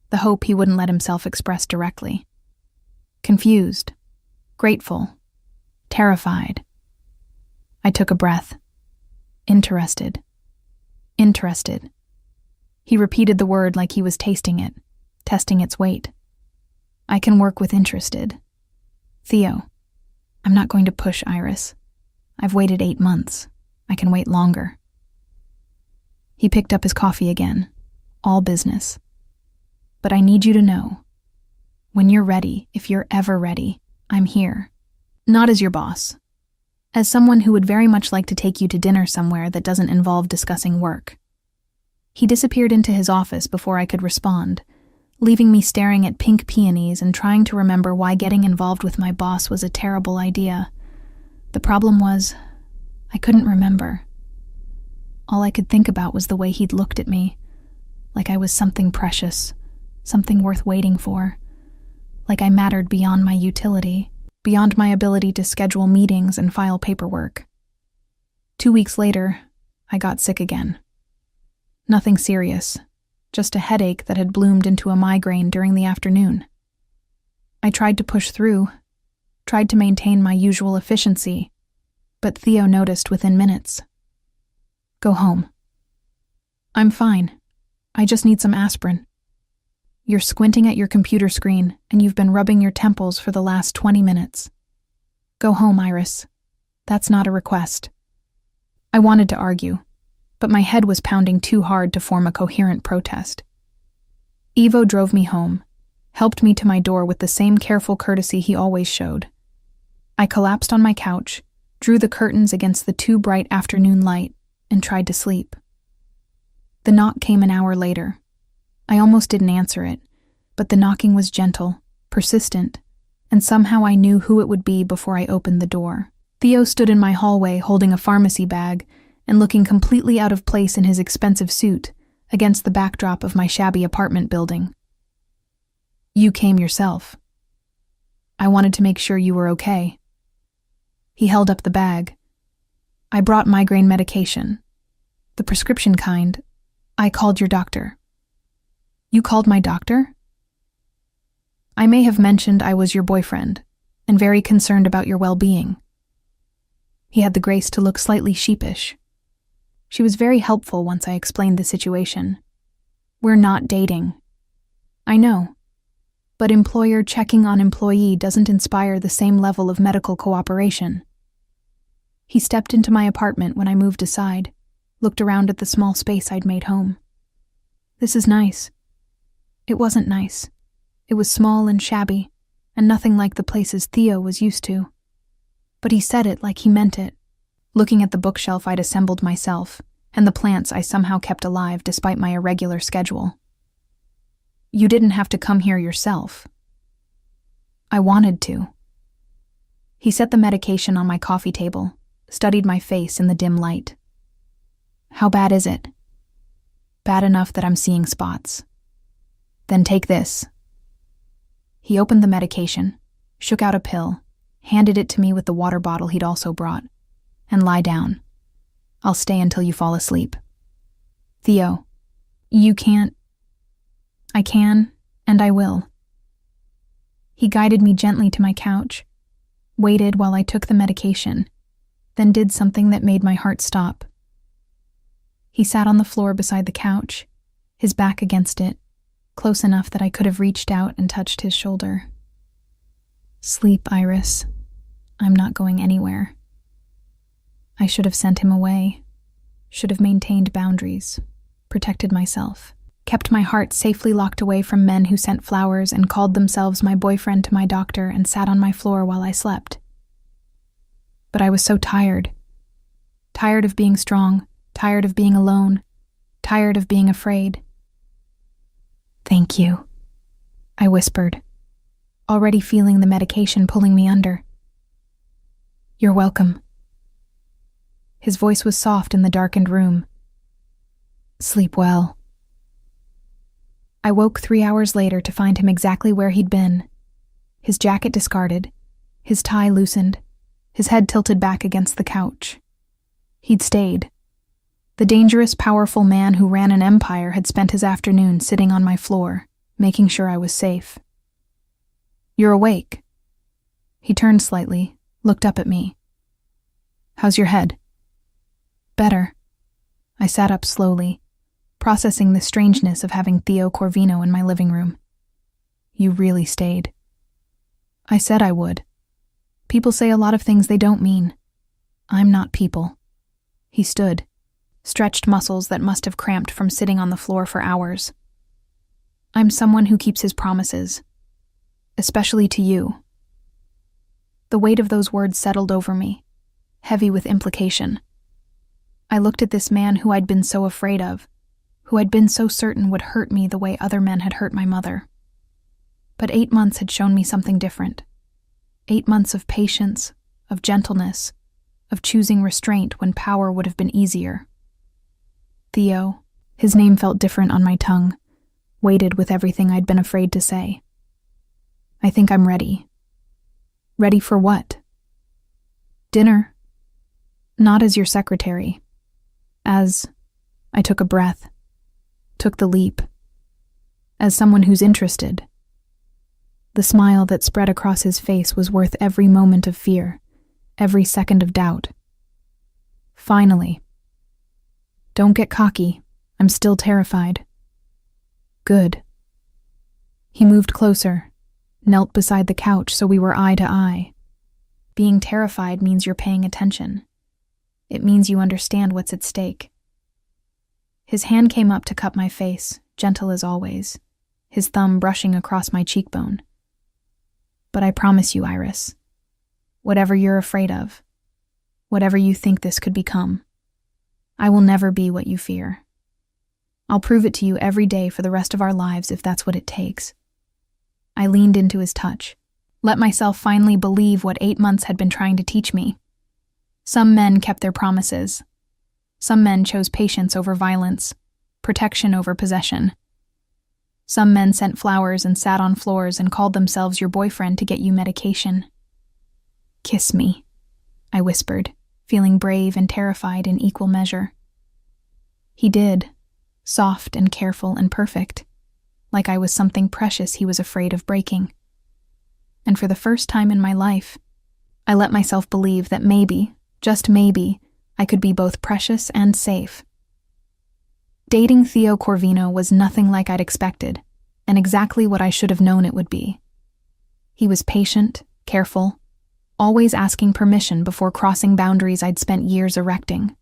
the hope he wouldn't let himself express directly. Confused, grateful, terrified. I took a breath. Interested. Interested. He repeated the word like he was tasting it, testing its weight. I can work with interested. Theo, I'm not going to push Iris. I've waited 8 months. I can wait longer. He picked up his coffee again. All business. But I need you to know, when you're ready, if you're ever ready, I'm here. Not as your boss. As someone who would very much like to take you to dinner somewhere that doesn't involve discussing work. He disappeared into his office before I could respond, leaving me staring at pink peonies and trying to remember why getting involved with my boss was a terrible idea. The problem was, I couldn't remember. All I could think about was the way he'd looked at me, like I was something precious, something worth waiting for, like I mattered beyond my utility, beyond my ability to schedule meetings and file paperwork. 2 weeks later, I got sick again. Nothing serious, just a headache that had bloomed into a migraine during the afternoon. I tried to push through, tried to maintain my usual efficiency, but Theo noticed within minutes. Go home. I'm fine. I just need some aspirin. You're squinting at your computer screen, and you've been rubbing your temples for the last 20 minutes. Go home, Iris. That's not a request. I wanted to argue, but my head was pounding too hard to form a coherent protest. Ivo drove me home, helped me to my door with the same careful courtesy he always showed. I collapsed on my couch, drew the curtains against the too bright afternoon light, and tried to sleep. The knock came an hour later. I almost didn't answer it, but the knocking was gentle, persistent, and somehow I knew who it would be before I opened the door. Theo stood in my hallway holding a pharmacy bag and looking completely out of place in his expensive suit against the backdrop of my shabby apartment building. You came yourself. I wanted to make sure you were okay. He held up the bag. I brought migraine medication. The prescription kind. I called your doctor. You called my doctor? I may have mentioned I was your boyfriend and very concerned about your well-being. He had the grace to look slightly sheepish. She was very helpful once I explained the situation. We're not dating. I know, but employer checking on employee doesn't inspire the same level of medical cooperation. He stepped into my apartment when I moved aside, looked around at the small space I'd made home. This is nice. It wasn't nice. It was small and shabby, and nothing like the places Theo was used to. But he said it like he meant it, looking at the bookshelf I'd assembled myself, and the plants I somehow kept alive despite my irregular schedule. You didn't have to come here yourself. I wanted to. He set the medication on my coffee table, studied my face in the dim light. How bad is it? Bad enough that I'm seeing spots. Then take this. He opened the medication, shook out a pill, handed it to me with the water bottle he'd also brought, and lie down. I'll stay until you fall asleep. Theo, you can't. I can, and I will. He guided me gently to my couch, waited while I took the medication, then did something that made my heart stop. He sat on the floor beside the couch, his back against it, close enough that I could have reached out and touched his shoulder. Sleep, Iris. I'm not going anywhere. I should have sent him away, should have maintained boundaries, protected myself, kept my heart safely locked away from men who sent flowers and called themselves my boyfriend to my doctor and sat on my floor while I slept. But I was so tired. Tired of being strong, tired of being alone, tired of being afraid. Thank you, I whispered, already feeling the medication pulling me under. You're welcome. His voice was soft in the darkened room. Sleep well. I woke 3 hours later to find him exactly where he'd been, his jacket discarded, his tie loosened, his head tilted back against the couch. He'd stayed. The dangerous, powerful man who ran an empire had spent his afternoon sitting on my floor, making sure I was safe. "You're awake." He turned slightly, looked up at me. "How's your head?" "Better." I sat up slowly, processing the strangeness of having Theo Corvino in my living room. "You really stayed." "I said I would. People say a lot of things they don't mean. I'm not people." He stood, stretched muscles that must have cramped from sitting on the floor for hours. "I'm someone who keeps his promises. Especially to you." The weight of those words settled over me, heavy with implication. I looked at this man who I'd been so afraid of, who I'd been so certain would hurt me the way other men had hurt my mother. But 8 months had shown me something different. 8 months of patience, of gentleness, of choosing restraint when power would have been easier. Theo, his name felt different on my tongue, weighted with everything I'd been afraid to say. "I think I'm ready." "Ready for what?" "Dinner. Not as your secretary. As," I took a breath, took the leap, "as someone who's interested." The smile that spread across his face was worth every moment of fear, every second of doubt. "Finally." "Don't get cocky. I'm still terrified." "Good." He moved closer, knelt beside the couch so we were eye to eye. Being terrified means you're paying attention. It means you understand what's at stake. His hand came up to cup my face, gentle as always, his thumb brushing across my cheekbone. "But I promise you, Iris, whatever you're afraid of, whatever you think this could become, I will never be what you fear. I'll prove it to you every day for the rest of our lives if that's what it takes." I leaned into his touch, let myself finally believe what 8 months had been trying to teach me. Some men kept their promises. Some men chose patience over violence, protection over possession. Some men sent flowers and sat on floors and called themselves your boyfriend to get you medication. "Kiss me," I whispered, feeling brave and terrified in equal measure. He did, soft and careful and perfect, like I was something precious he was afraid of breaking. And for the first time in my life, I let myself believe that maybe, just maybe, I could be both precious and safe. Dating Theo Corvino was nothing like I'd expected, and exactly what I should have known it would be. He was patient, careful, always asking permission before crossing boundaries I'd spent years erecting.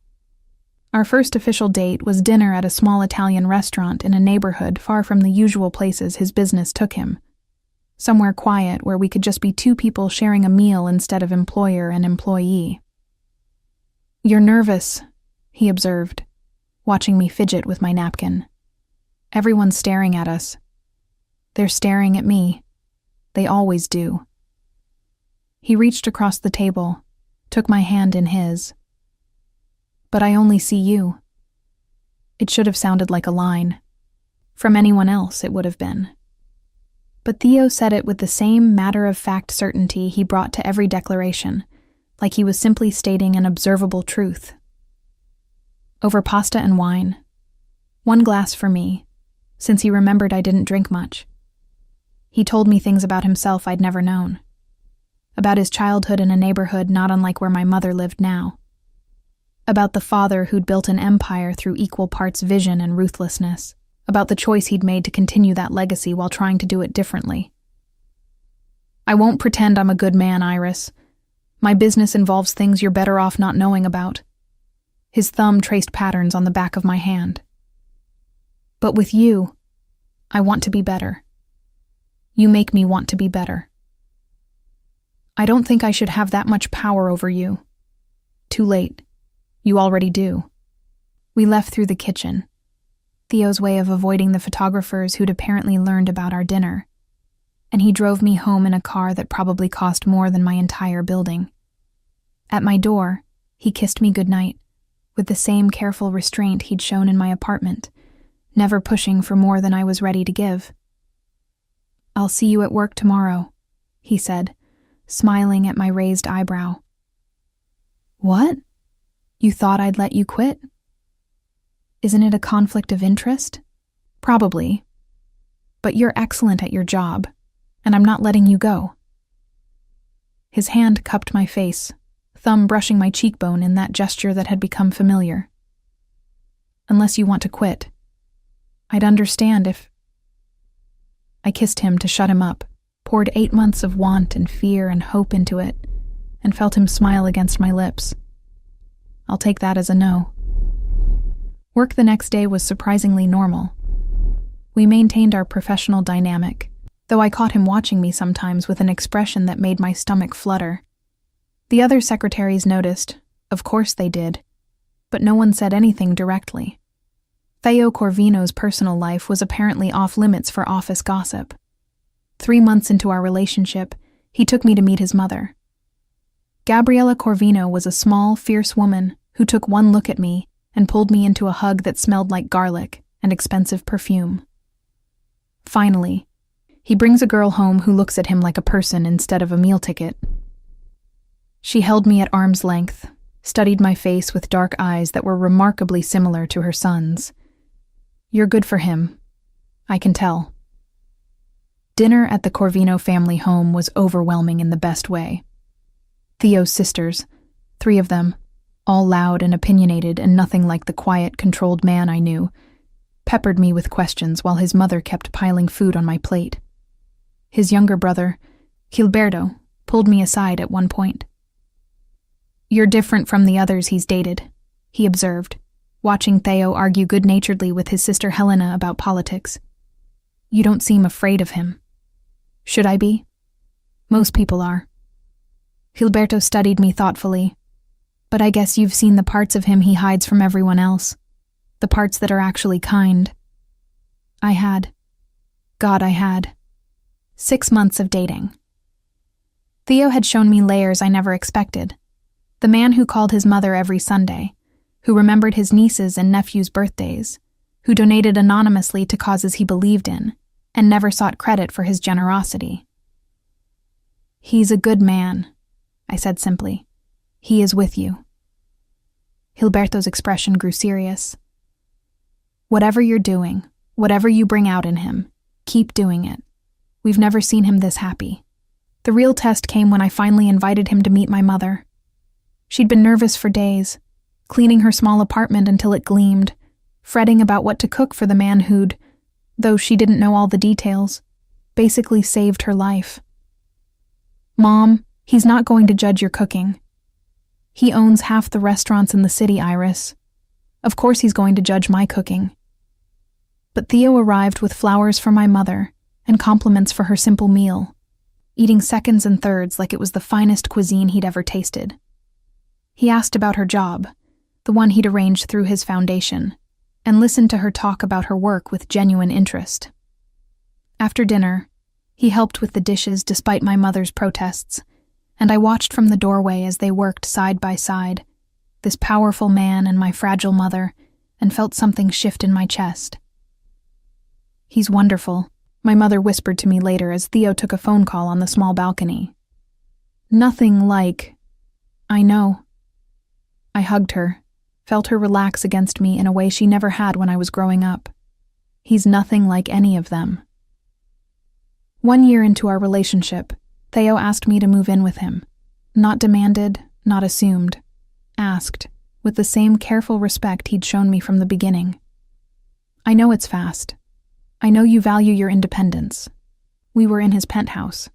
Our first official date was dinner at a small Italian restaurant in a neighborhood far from the usual places his business took him. Somewhere quiet where we could just be two people sharing a meal instead of employer and employee. "You're nervous," he observed, watching me fidget with my napkin. "Everyone's staring at us. They're staring at me. They always do." He reached across the table, took my hand in his. "But I only see you." It should have sounded like a line. From anyone else, it would have been. But Theo said it with the same matter-of-fact certainty he brought to every declaration, like he was simply stating an observable truth. Over pasta and wine. 1 glass for me, since he remembered I didn't drink much. He told me things about himself I'd never known. About his childhood in a neighborhood not unlike where my mother lived now. About the father who'd built an empire through equal parts vision and ruthlessness. About the choice he'd made to continue that legacy while trying to do it differently. "I won't pretend I'm a good man, Iris. My business involves things you're better off not knowing about." His thumb traced patterns on the back of my hand. "But with you, I want to be better. You make me want to be better. I don't think I should have that much power over you. Too late. You already do." We left through the kitchen, Theo's way of avoiding the photographers who'd apparently learned about our dinner, and he drove me home in a car that probably cost more than my entire building. At my door, he kissed me goodnight, with the same careful restraint he'd shown in my apartment, never pushing for more than I was ready to give. "I'll see you at work tomorrow," he said, smiling at my raised eyebrow. What? You thought I'd let you quit? Isn't it a conflict of interest? Probably. But you're excellent at your job, and I'm not letting you go. His hand cupped my face, thumb brushing my cheekbone in that gesture that had become familiar. Unless you want to quit, I'd understand if... I kissed him to shut him up, poured 8 months of want and fear and hope into it, and felt him smile against my lips. I'll take that as a no. Work the next day was surprisingly normal. We maintained our professional dynamic, though I caught him watching me sometimes with an expression that made my stomach flutter. The other secretaries noticed, of course they did, but no one said anything directly. Theo Corvino's personal life was apparently off-limits for office gossip. 3 months into our relationship, he took me to meet his mother. Gabriella Corvino was a small, fierce woman who took one look at me and pulled me into a hug that smelled like garlic and expensive perfume. Finally, he brings a girl home who looks at him like a person instead of a meal ticket. She held me at arm's length, studied my face with dark eyes that were remarkably similar to her son's. You're good for him, I can tell. Dinner at the Corvino family home was overwhelming in the best way. Theo's sisters, 3 of them, all loud and opinionated and nothing like the quiet, controlled man I knew, peppered me with questions while his mother kept piling food on my plate. His younger brother, Gilberto, pulled me aside at one point. You're different from the others he's dated, he observed, watching Theo argue good-naturedly with his sister Helena about politics. You don't seem afraid of him. Should I be? Most people are. Gilberto studied me thoughtfully. But I guess you've seen the parts of him he hides from everyone else. The parts that are actually kind. I had. God, I had. 6 months of dating. Theo had shown me layers I never expected. The man who called his mother every Sunday, who remembered his nieces' and nephews' birthdays, who donated anonymously to causes he believed in, and never sought credit for his generosity. He's a good man, I said simply. He is with you. Gilberto's expression grew serious. Whatever you're doing, whatever you bring out in him, keep doing it. We've never seen him this happy. The real test came when I finally invited him to meet my mother. She'd been nervous for days, cleaning her small apartment until it gleamed, fretting about what to cook for the man who'd, though she didn't know all the details, basically saved her life. Mom, he's not going to judge your cooking. He owns half the restaurants in the city, Iris. Of course he's going to judge my cooking. But Theo arrived with flowers for my mother and compliments for her simple meal, eating seconds and thirds like it was the finest cuisine he'd ever tasted. He asked about her job, the one he'd arranged through his foundation, and listened to her talk about her work with genuine interest. After dinner, he helped with the dishes despite my mother's protests, and I watched from the doorway as they worked side by side, this powerful man and my fragile mother, and felt something shift in my chest. He's wonderful, my mother whispered to me later as Theo took a phone call on the small balcony. Nothing like... I know. I hugged her, felt her relax against me in a way she never had when I was growing up. He's nothing like any of them. 1 year into our relationship, Theo asked me to move in with him. Not demanded, not assumed. Asked, with the same careful respect he'd shown me from the beginning. I know it's fast. I know you value your independence. We were in his penthouse.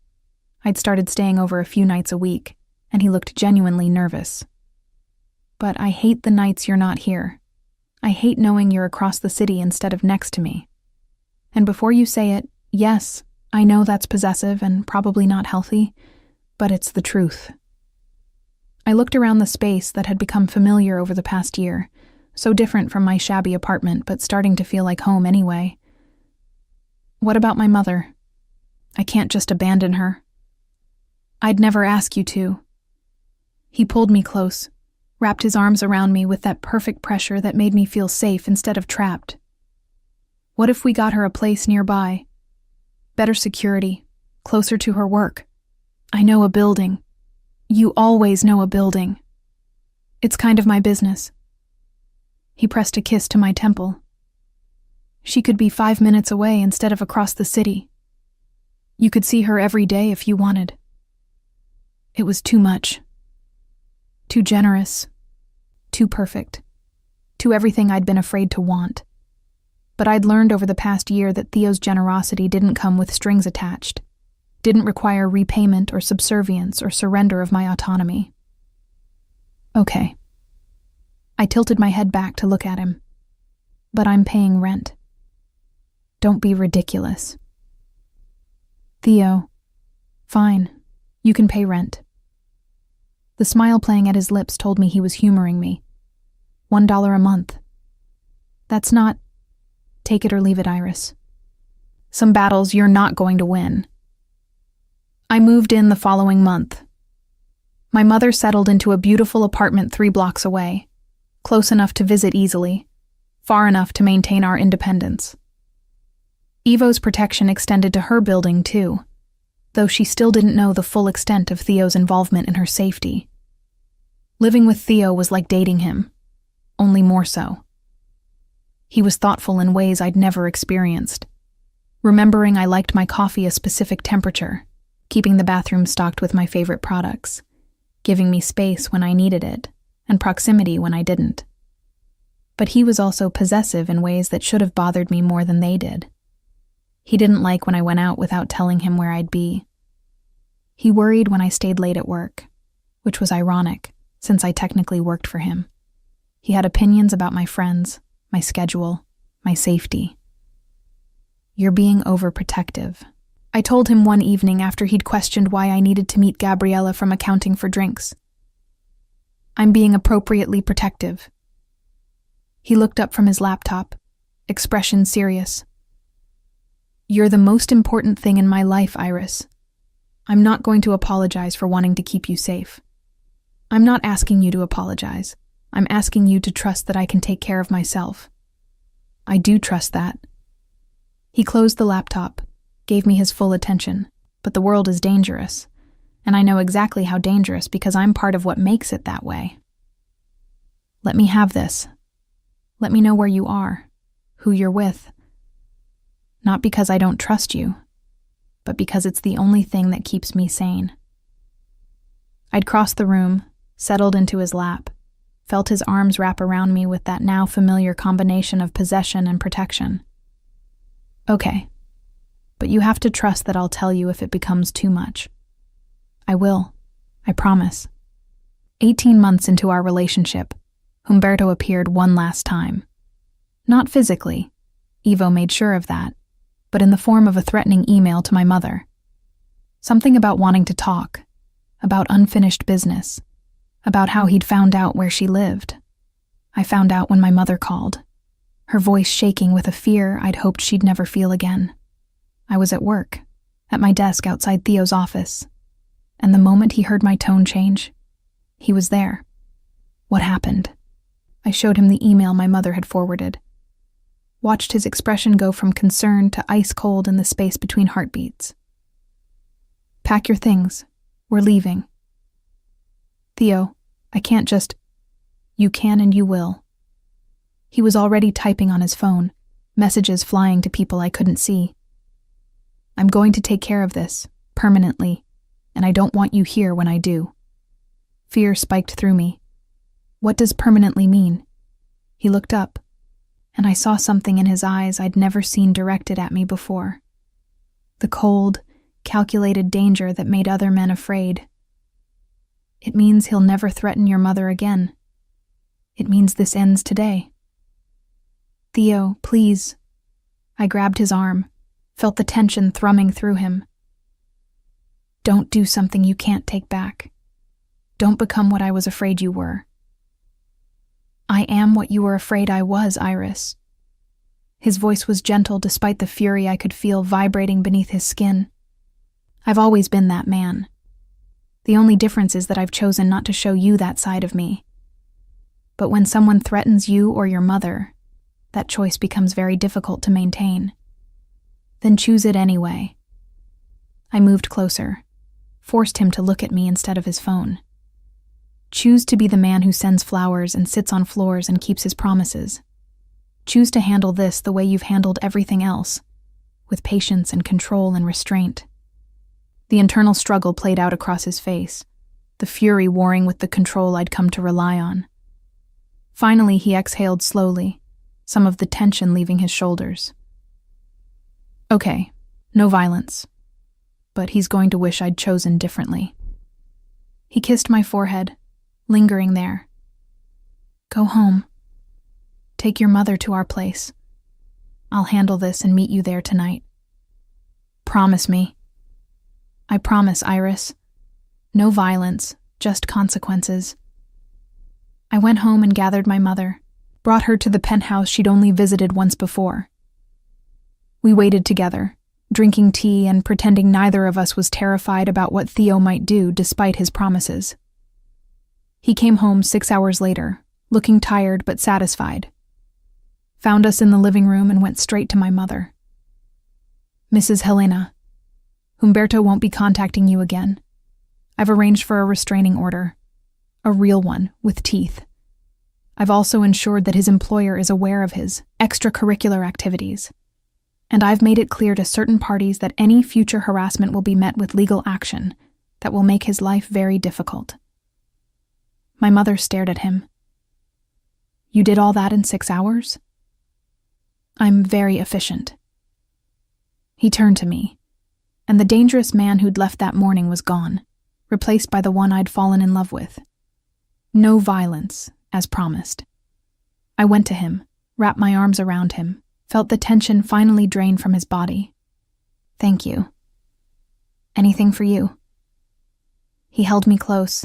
I'd started staying over a few nights a week, and he looked genuinely nervous. But I hate the nights you're not here. I hate knowing you're across the city instead of next to me. And before you say it, yes, I know that's possessive and probably not healthy, but it's the truth. I looked around the space that had become familiar over the past year, so different from my shabby apartment but starting to feel like home anyway. What about my mother? I can't just abandon her. I'd never ask you to. He pulled me close, wrapped his arms around me with that perfect pressure that made me feel safe instead of trapped. What if we got her a place nearby? Better security, closer to her work, I know a building. You always know a building. It's kind of my business. He pressed a kiss to my temple. She could be 5 minutes away instead of across the city. You could see her every day if you wanted. It was too much. Too generous. Too perfect. Too everything I'd been afraid to want. But I'd learned over the past year that Theo's generosity didn't come with strings attached, didn't require repayment or subservience or surrender of my autonomy. Okay. I tilted my head back to look at him. But I'm paying rent. Don't be ridiculous. Theo, fine, you can pay rent. The smile playing at his lips told me he was humoring me. $1 a month. That's not... Take it or leave it, Iris. Some battles you're not going to win. I moved in the following month. My mother settled into a beautiful apartment 3 blocks away, close enough to visit easily, far enough to maintain our independence. Evo's protection extended to her building too, though she still didn't know the full extent of Theo's involvement in her safety. Living with Theo was like dating him, only more so. He was thoughtful in ways I'd never experienced, remembering I liked my coffee a specific temperature, keeping the bathroom stocked with my favorite products, giving me space when I needed it, and proximity when I didn't. But he was also possessive in ways that should have bothered me more than they did. He didn't like when I went out without telling him where I'd be. He worried when I stayed late at work, which was ironic, since I technically worked for him. He had opinions about my friends, my schedule, my safety. You're being overprotective. I told him one evening after he'd questioned why I needed to meet Gabriella from accounting for drinks. I'm being appropriately protective. He looked up from his laptop, expression serious. You're the most important thing in my life, Iris. I'm not going to apologize for wanting to keep you safe. I'm not asking you to apologize. I'm asking you to trust that I can take care of myself. I do trust that. He closed the laptop, gave me his full attention, but the world is dangerous, and I know exactly how dangerous because I'm part of what makes it that way. Let me have this. Let me know where you are, who you're with. Not because I don't trust you, but because it's the only thing that keeps me sane. I'd crossed the room, settled into his lap, felt his arms wrap around me with that now familiar combination of possession and protection. Okay, but you have to trust that I'll tell you if it becomes too much. I will, I promise. 18 months into our relationship, Humberto appeared one last time. Not physically, Evo made sure of that, but in the form of a threatening email to my mother. Something about wanting to talk, about unfinished business, about how he'd found out where she lived. I found out when my mother called, her voice shaking with a fear I'd hoped she'd never feel again. I was at work, at my desk outside Theo's office, and the moment he heard my tone change, he was there. What happened? I showed him the email my mother had forwarded. Watched his expression go from concern to ice cold in the space between heartbeats. Pack your things. We're leaving. Theo, I can't just... You can and you will. He was already typing on his phone, messages flying to people I couldn't see. I'm going to take care of this, permanently, and I don't want you here when I do. Fear spiked through me. What does permanently mean? He looked up, and I saw something in his eyes I'd never seen directed at me before. The cold, calculated danger that made other men afraid. It means he'll never threaten your mother again. It means this ends today. Theo, please. I grabbed his arm, felt the tension thrumming through him. Don't do something you can't take back. Don't become what I was afraid you were. I am what you were afraid I was, Iris. His voice was gentle despite the fury I could feel vibrating beneath his skin. I've always been that man. The only difference is that I've chosen not to show you that side of me. But when someone threatens you or your mother, that choice becomes very difficult to maintain. Then choose it anyway. I moved closer, forced him to look at me instead of his phone. Choose to be the man who sends flowers and sits on floors and keeps his promises. Choose to handle this the way you've handled everything else, with patience and control and restraint. The internal struggle played out across his face, the fury warring with the control I'd come to rely on. Finally, he exhaled slowly, some of the tension leaving his shoulders. Okay, no violence. But he's going to wish I'd chosen differently. He kissed my forehead, lingering there. Go home. Take your mother to our place. I'll handle this and meet you there tonight. Promise me. I promise, Iris. No violence, just consequences. I went home and gathered my mother, brought her to the penthouse she'd only visited once before. We waited together, drinking tea and pretending neither of us was terrified about what Theo might do despite his promises. He came home 6 hours later, looking tired but satisfied. Found us in the living room and went straight to my mother. Mrs. Helena, Humberto won't be contacting you again. I've arranged for a restraining order. A real one, with teeth. I've also ensured that his employer is aware of his extracurricular activities. And I've made it clear to certain parties that any future harassment will be met with legal action that will make his life very difficult. My mother stared at him. You did all that in 6 hours? I'm very efficient. He turned to me, and the dangerous man who'd left that morning was gone, replaced by the one I'd fallen in love with. No violence, as promised. I went to him, wrapped my arms around him, felt the tension finally drain from his body. Thank you. Anything for you? He held me close,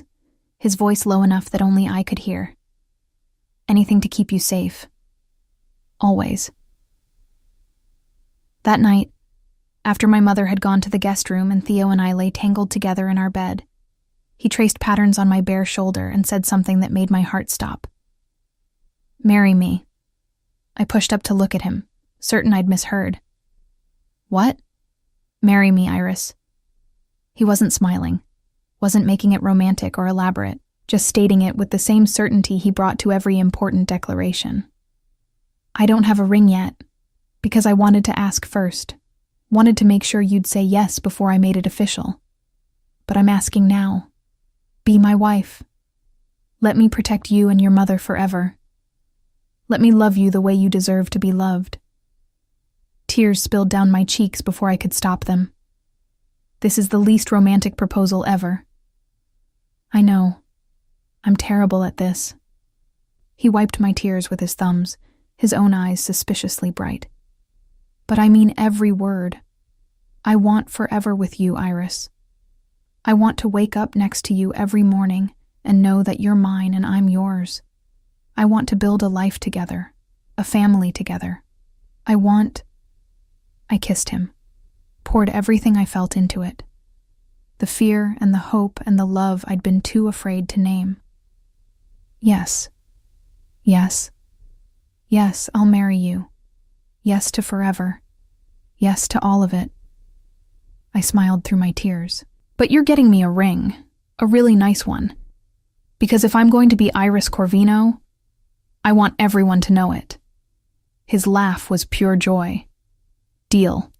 his voice low enough that only I could hear. Anything to keep you safe. Always. That night, after my mother had gone to the guest room and Theo and I lay tangled together in our bed, he traced patterns on my bare shoulder and said something that made my heart stop. Marry me. I pushed up to look at him, certain I'd misheard. What? Marry me, Iris. He wasn't smiling, wasn't making it romantic or elaborate, just stating it with the same certainty he brought to every important declaration. I don't have a ring yet, because I wanted to ask first, wanted to make sure you'd say yes before I made it official. But I'm asking now. Be my wife. Let me protect you and your mother forever. Let me love you the way you deserve to be loved. Tears spilled down my cheeks before I could stop them. This is the least romantic proposal ever. I know. I'm terrible at this. He wiped my tears with his thumbs, his own eyes suspiciously bright. But I mean every word. I want forever with you, Iris. I want to wake up next to you every morning and know that you're mine and I'm yours. I want to build a life together, a family together. I kissed him, poured everything I felt into it. The fear and the hope and the love I'd been too afraid to name. Yes. Yes. Yes, I'll marry you. Yes to forever. Yes to all of it. I smiled through my tears. But you're getting me a ring, a really nice one. Because if I'm going to be Iris Corvino, I want everyone to know it. His laugh was pure joy. Deal.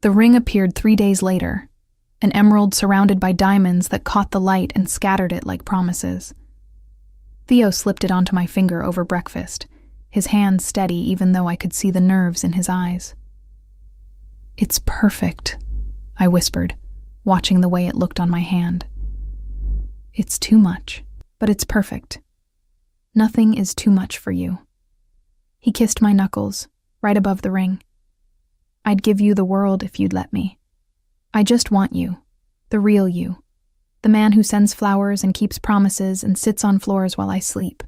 The ring appeared 3 days later, an emerald surrounded by diamonds that caught the light and scattered it like promises. Theo slipped it onto my finger over breakfast, his hand steady even though I could see the nerves in his eyes. It's perfect, I whispered, watching the way it looked on my hand. It's too much, but it's perfect. Nothing is too much for you. He kissed my knuckles, right above the ring. I'd give you the world if you'd let me. I just want you, the real you, the man who sends flowers and keeps promises and sits on floors while I sleep.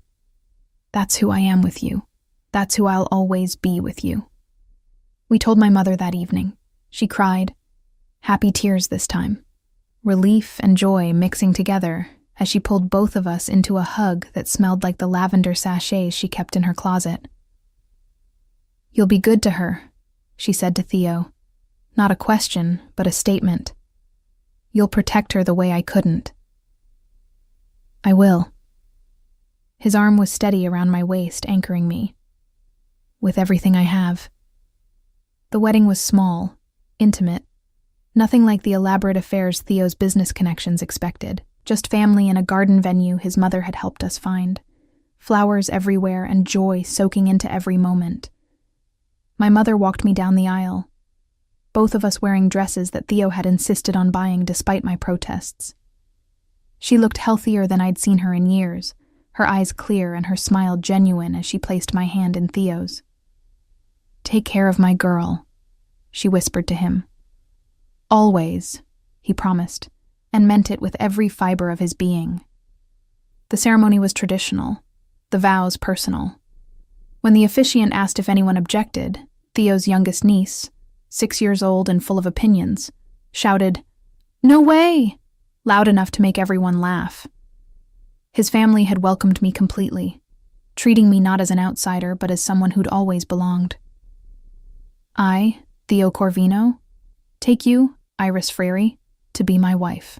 That's who I am with you. That's who I'll always be with you. We told my mother that evening. She cried. Happy tears this time. Relief and joy mixing together as she pulled both of us into a hug that smelled like the lavender sachets she kept in her closet. You'll be good to her, she said to Theo. Not a question, but a statement. You'll protect her the way I couldn't." "I will." His arm was steady around my waist, anchoring me. "With everything I have." The wedding was small, intimate, nothing like the elaborate affairs Theo's business connections expected, just family in a garden venue his mother had helped us find. Flowers everywhere and joy soaking into every moment. My mother walked me down the aisle, both of us wearing dresses that Theo had insisted on buying despite my protests. She looked healthier than I'd seen her in years, her eyes clear and her smile genuine as she placed my hand in Theo's. "Take care of my girl," she whispered to him. "Always," he promised, and meant it with every fiber of his being. The ceremony was traditional, the vows personal. When the officiant asked if anyone objected, Theo's youngest niece, 6 years old and full of opinions, shouted, "No way!" loud enough to make everyone laugh. His family had welcomed me completely, treating me not as an outsider but as someone who'd always belonged. "I, Theo Corvino, take you, Iris Frary, to be my wife."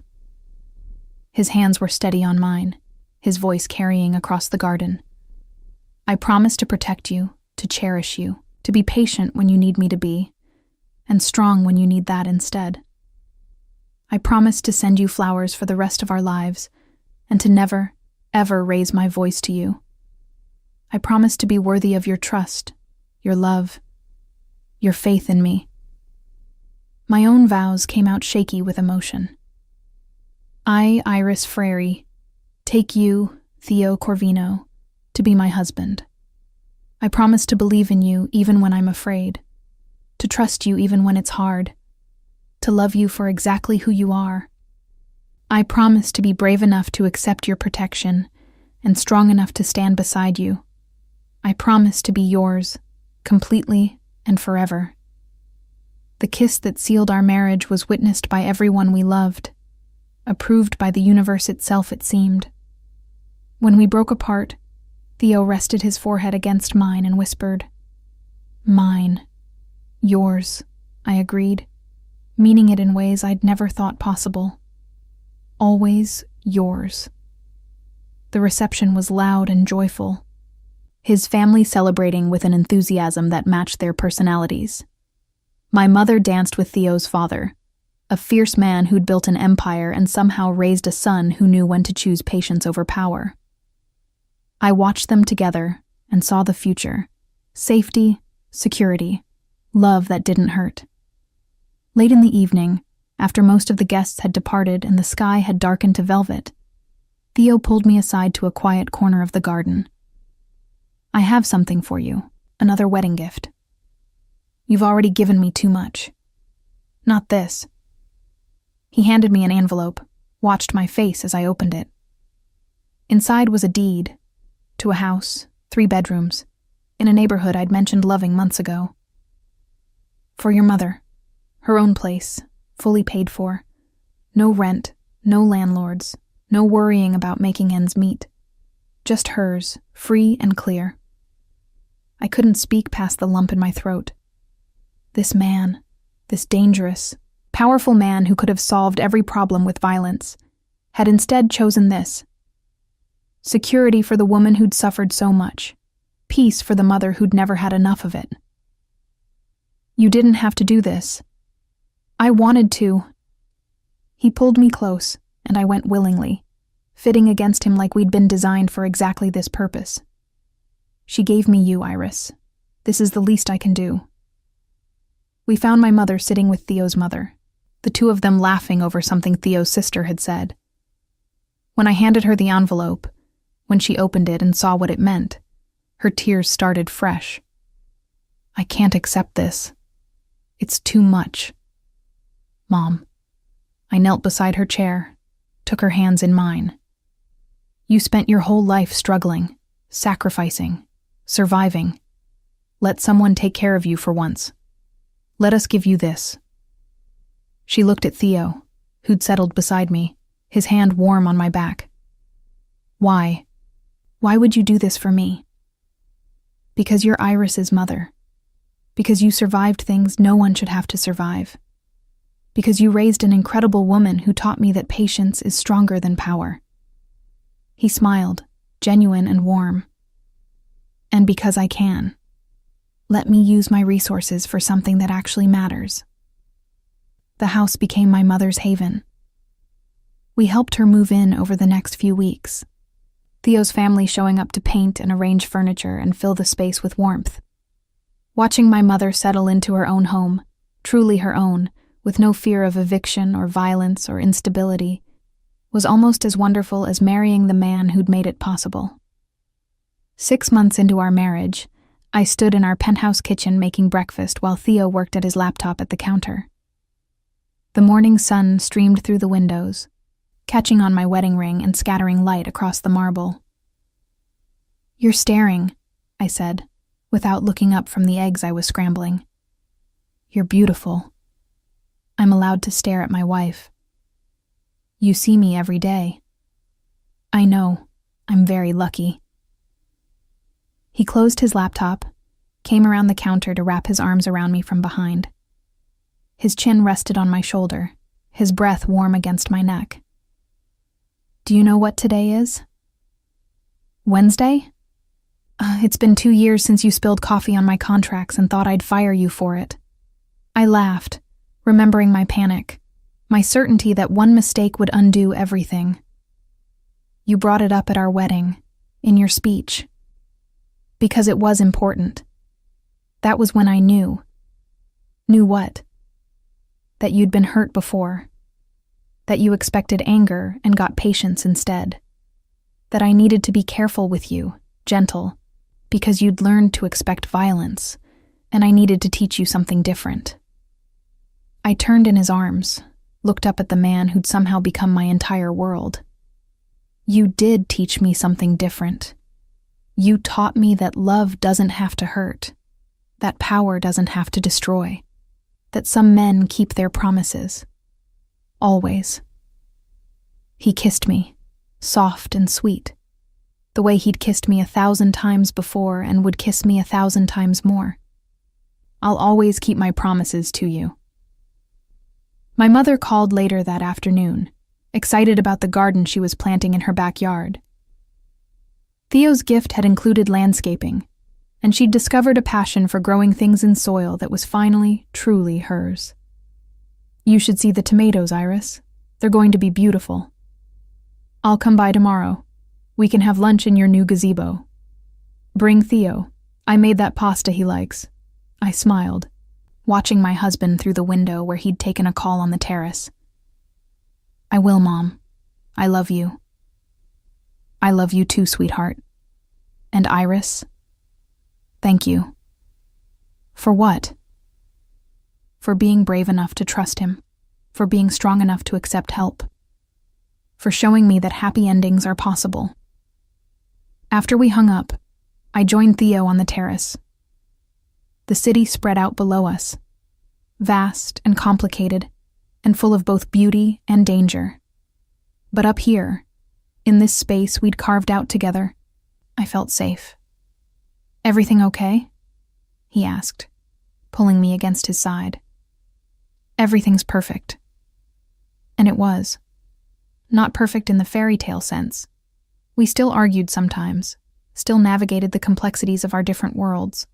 His hands were steady on mine, his voice carrying across the garden. "I promise to protect you, to cherish you, to be patient when you need me to be, and strong when you need that instead. I promise to send you flowers for the rest of our lives, and to never, ever raise my voice to you. I promise to be worthy of your trust, your love, your faith in me." My own vows came out shaky with emotion. "I, Iris Frary, take you, Theo Corvino, to be my husband. I promise to believe in you even when I'm afraid, to trust you even when it's hard, to love you for exactly who you are. I promise to be brave enough to accept your protection and strong enough to stand beside you. I promise to be yours, completely and forever." The kiss that sealed our marriage was witnessed by everyone we loved, approved by the universe itself, it seemed. When we broke apart, Theo rested his forehead against mine and whispered, "Mine. Yours," I agreed, meaning it in ways I'd never thought possible. "Always yours." The reception was loud and joyful, his family celebrating with an enthusiasm that matched their personalities. My mother danced with Theo's father, a fierce man who'd built an empire and somehow raised a son who knew when to choose patience over power. I watched them together and saw the future: safety, security, love that didn't hurt. Late in the evening, after most of the guests had departed and the sky had darkened to velvet, Theo pulled me aside to a quiet corner of the garden. "I have something for you, another wedding gift. You've already given me too much. Not this." He handed me an envelope, watched my face as I opened it. Inside was a deed to a house, 3 bedrooms, in a neighborhood I'd mentioned loving months ago. "For your mother, her own place, fully paid for. No rent, no landlords, no worrying about making ends meet. Just hers, free and clear." I couldn't speak past the lump in my throat. This man, this dangerous, powerful man who could have solved every problem with violence, had instead chosen this. Security for the woman who'd suffered so much, peace for the mother who'd never had enough of it. "You didn't have to do this. I wanted to." He pulled me close, and I went willingly, fitting against him like we'd been designed for exactly this purpose. "She gave me you, Iris. This is the least I can do." We found my mother sitting with Theo's mother, the two of them laughing over something Theo's sister had said. When I handed her the envelope, when she opened it and saw what it meant, her tears started fresh. "I can't accept this. It's too much. Mom." I knelt beside her chair, took her hands in mine. "You spent your whole life struggling, sacrificing, surviving. Let someone take care of you for once. Let us give you this." She looked at Theo, who'd settled beside me, his hand warm on my back. "Why? Why would you do this for me?" "Because you're Iris's mother. Because you survived things no one should have to survive. because you raised an incredible woman who taught me that patience is stronger than power." He smiled, genuine and warm. "And because I can. Let me use my resources for something that actually matters." The house became my mother's haven. We helped her move in over the next few weeks, Theo's family showing up to paint and arrange furniture and fill the space with warmth. Watching my mother settle into her own home, truly her own, with no fear of eviction or violence or instability, was almost as wonderful as marrying the man who'd made it possible. 6 months into our marriage, I stood in our penthouse kitchen making breakfast while Theo worked at his laptop at the counter. The morning sun streamed through the windows, catching on my wedding ring and scattering light across the marble. "You're staring," I said, without looking up from the eggs I was scrambling. "You're beautiful." I'm allowed to stare at my wife. "You see me every day." "I know. I'm very lucky." He closed his laptop, came around the counter to wrap his arms around me from behind. His chin rested on my shoulder, his breath warm against my neck. "Do you know what today is?" "Wednesday? It's been 2 years since you spilled coffee on my contracts and thought I'd fire you for it." I laughed, remembering my panic, my certainty that one mistake would undo everything. "You brought it up at our wedding, in your speech. Because it was important. That was when I knew." "Knew what?" "That you'd been hurt before. That you expected anger and got patience instead. That I needed to be careful with you, gentle, because you'd learned to expect violence, and I needed to teach you something different." I turned in his arms, looked up at the man who'd somehow become my entire world. "You did teach me something different. You taught me that love doesn't have to hurt, that power doesn't have to destroy, that some men keep their promises. Always." He kissed me, soft and sweet, the way he'd kissed me 1,000 times before and would kiss me 1,000 times more. "I'll always keep my promises to you." My mother called later that afternoon, excited about the garden she was planting in her backyard. Theo's gift had included landscaping, and she'd discovered a passion for growing things in soil that was finally, truly hers. "You should see the tomatoes, Iris. They're going to be beautiful." "I'll come by tomorrow. We can have lunch in your new gazebo." "Bring Theo. I made that pasta he likes." I smiled, watching my husband through the window where he'd taken a call on the terrace. "I will, Mom. I love you." "I love you too, sweetheart. And Iris, thank you." "For what?" "For being brave enough to trust him, for being strong enough to accept help, for showing me that happy endings are possible." After we hung up, I joined Theo on the terrace. The city spread out below us, vast and complicated, and full of both beauty and danger. But up here, in this space we'd carved out together, I felt safe. "Everything okay?" he asked, pulling me against his side. "Everything's perfect." And it was. Not perfect in the fairy tale sense. We still argued sometimes, still navigated the complexities of our different worlds,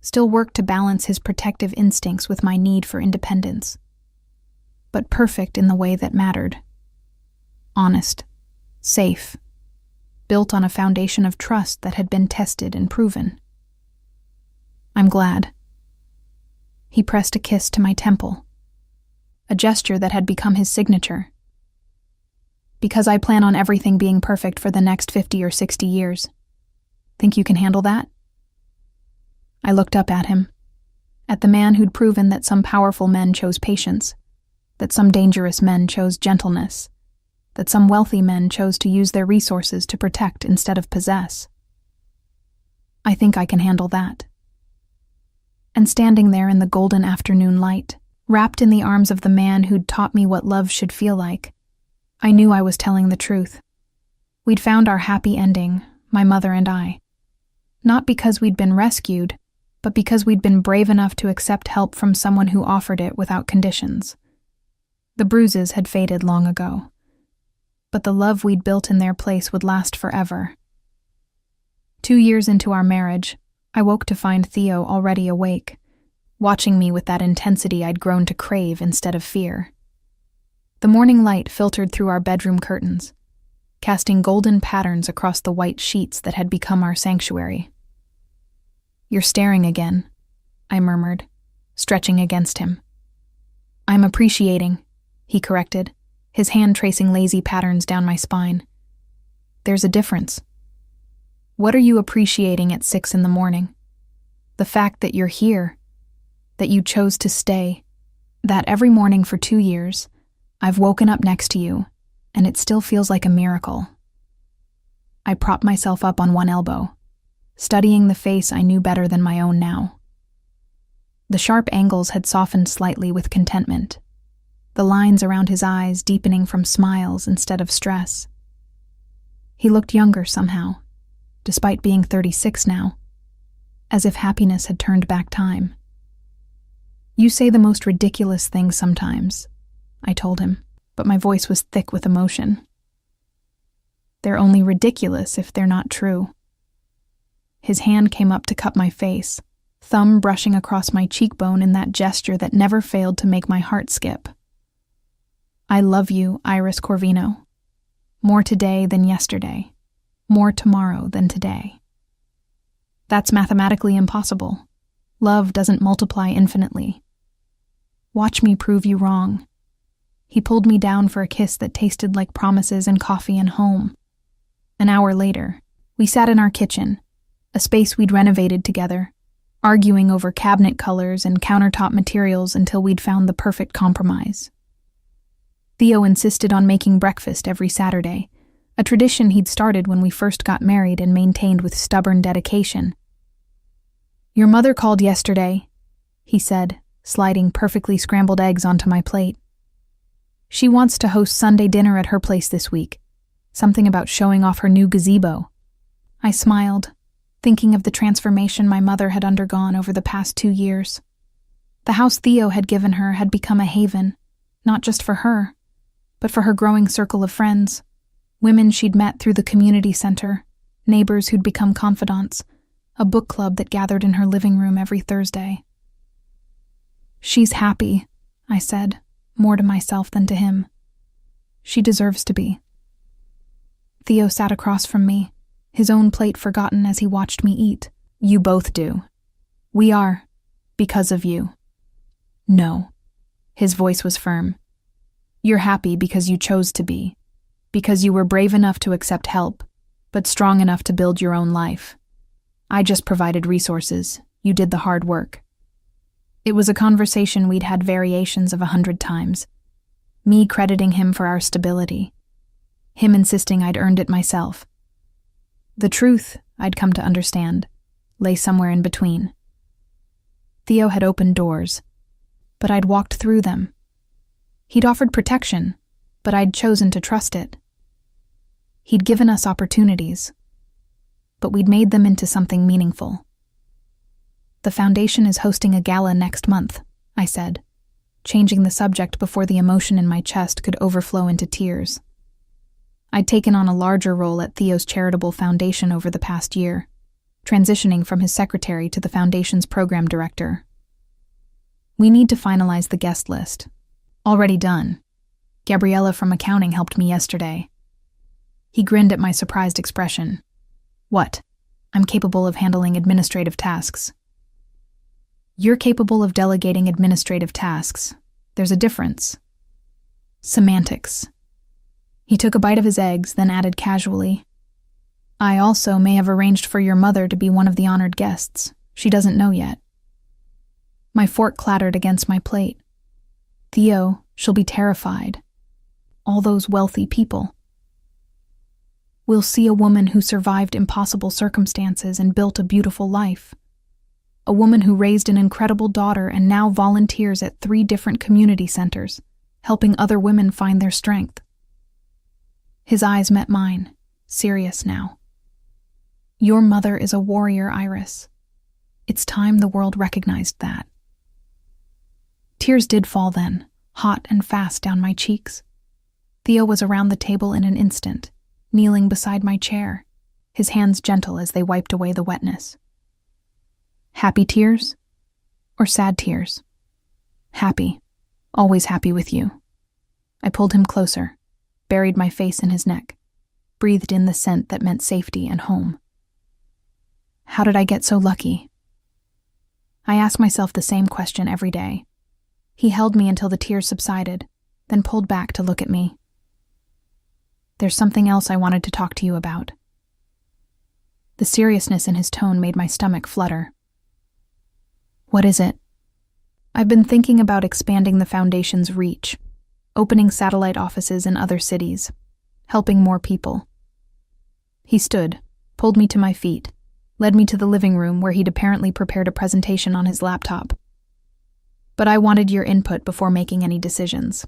still worked to balance his protective instincts with my need for independence. But perfect in the way that mattered. Honest, safe, built on a foundation of trust that had been tested and proven. "I'm glad." He pressed a kiss to my temple, a gesture that had become his signature. "Because I plan on everything being perfect for the next 50 or 60 years. Think you can handle that?" I looked up at him, at the man who'd proven that some powerful men chose patience, that some dangerous men chose gentleness, that some wealthy men chose to use their resources to protect instead of possess. "I think I can handle that." And standing there in the golden afternoon light, wrapped in the arms of the man who'd taught me what love should feel like, I knew I was telling the truth. We'd found our happy ending, my mother and I. Not because we'd been rescued, but because we'd been brave enough to accept help from someone who offered it without conditions. The bruises had faded long ago, but the love we'd built in their place would last forever. 2 years into our marriage, I woke to find Theo already awake, watching me with that intensity I'd grown to crave instead of fear. The morning light filtered through our bedroom curtains, casting golden patterns across the white sheets that had become our sanctuary. "You're staring again," I murmured, stretching against him. "I'm appreciating," he corrected, his hand tracing lazy patterns down my spine. "There's a difference. What are you appreciating at 6 in the morning? The fact that you're here, that you chose to stay, that every morning for 2 years, I've woken up next to you, and it still feels like a miracle." I propped myself up on one elbow, studying the face I knew better than my own now. The sharp angles had softened slightly with contentment, the lines around his eyes deepening from smiles instead of stress. He looked younger somehow, despite being 36 now, as if happiness had turned back time. "You say the most ridiculous things sometimes," I told him, but my voice was thick with emotion. "They're only ridiculous if they're not true." His hand came up to cup my face, thumb brushing across my cheekbone in that gesture that never failed to make my heart skip. "I love you, Iris Corvino. More today than yesterday. More tomorrow than today." "That's mathematically impossible. Love doesn't multiply infinitely. Watch me prove you wrong." He pulled me down for a kiss that tasted like promises and coffee and home. An hour later, we sat in our kitchen, a space we'd renovated together, arguing over cabinet colors and countertop materials until we'd found the perfect compromise. Theo insisted on making breakfast every Saturday, a tradition he'd started when we first got married and maintained with stubborn dedication. "Your mother called yesterday," he said, sliding perfectly scrambled eggs onto my plate. "She wants to host Sunday dinner at her place this week, something about showing off her new gazebo." I smiled, thinking of the transformation my mother had undergone over the past 2 years. The house Theo had given her had become a haven, not just for her, but for her growing circle of friends, women she'd met through the community center, neighbors who'd become confidants, a book club that gathered in her living room every Thursday. "She's happy," I said, more to myself than to him. "She deserves to be." Theo sat across from me, his own plate forgotten as he watched me eat. "You both do. We are, because of you." "No." His voice was firm. "You're happy because you chose to be, because you were brave enough to accept help, but strong enough to build your own life. I just provided resources. You did the hard work." It was a conversation we'd had variations of 100 times, me crediting him for our stability, him insisting I'd earned it myself. The truth, I'd come to understand, lay somewhere in between. Theo had opened doors, but I'd walked through them. He'd offered protection, but I'd chosen to trust it. He'd given us opportunities, but we'd made them into something meaningful. "The foundation is hosting a gala next month," I said, changing the subject before the emotion in my chest could overflow into tears. I'd taken on a larger role at Theo's charitable foundation over the past year, transitioning from his secretary to the foundation's program director. "We need to finalize the guest list." "Already done. Gabriella from accounting helped me yesterday." He grinned at my surprised expression. "What? I'm capable of handling administrative tasks." "You're capable of delegating administrative tasks. There's a difference." "Semantics." He took a bite of his eggs, then added casually, "I also may have arranged for your mother to be one of the honored guests. She doesn't know yet." My fork clattered against my plate. "Theo, she'll be terrified. All those wealthy people. We'll see a woman who survived impossible circumstances and built a beautiful life. A woman who raised an incredible daughter and now volunteers at 3 different community centers, helping other women find their strength." His eyes met mine, serious now. "Your mother is a warrior, Iris. It's time the world recognized that." Tears did fall then, hot and fast down my cheeks. Theo was around the table in an instant, kneeling beside my chair, his hands gentle as they wiped away the wetness. Happy tears? Or sad tears? Happy. Always happy with you. I pulled him closer, buried my face in his neck, breathed in the scent that meant safety and home. How did I get so lucky? I ask myself the same question every day. He held me until the tears subsided, then pulled back to look at me. There's something else I wanted to talk to you about. The seriousness in his tone made my stomach flutter. What is it? I've been thinking about expanding the Foundation's reach, opening satellite offices in other cities, helping more people. He stood, pulled me to my feet, led me to the living room where he'd apparently prepared a presentation on his laptop. But I wanted your input before making any decisions.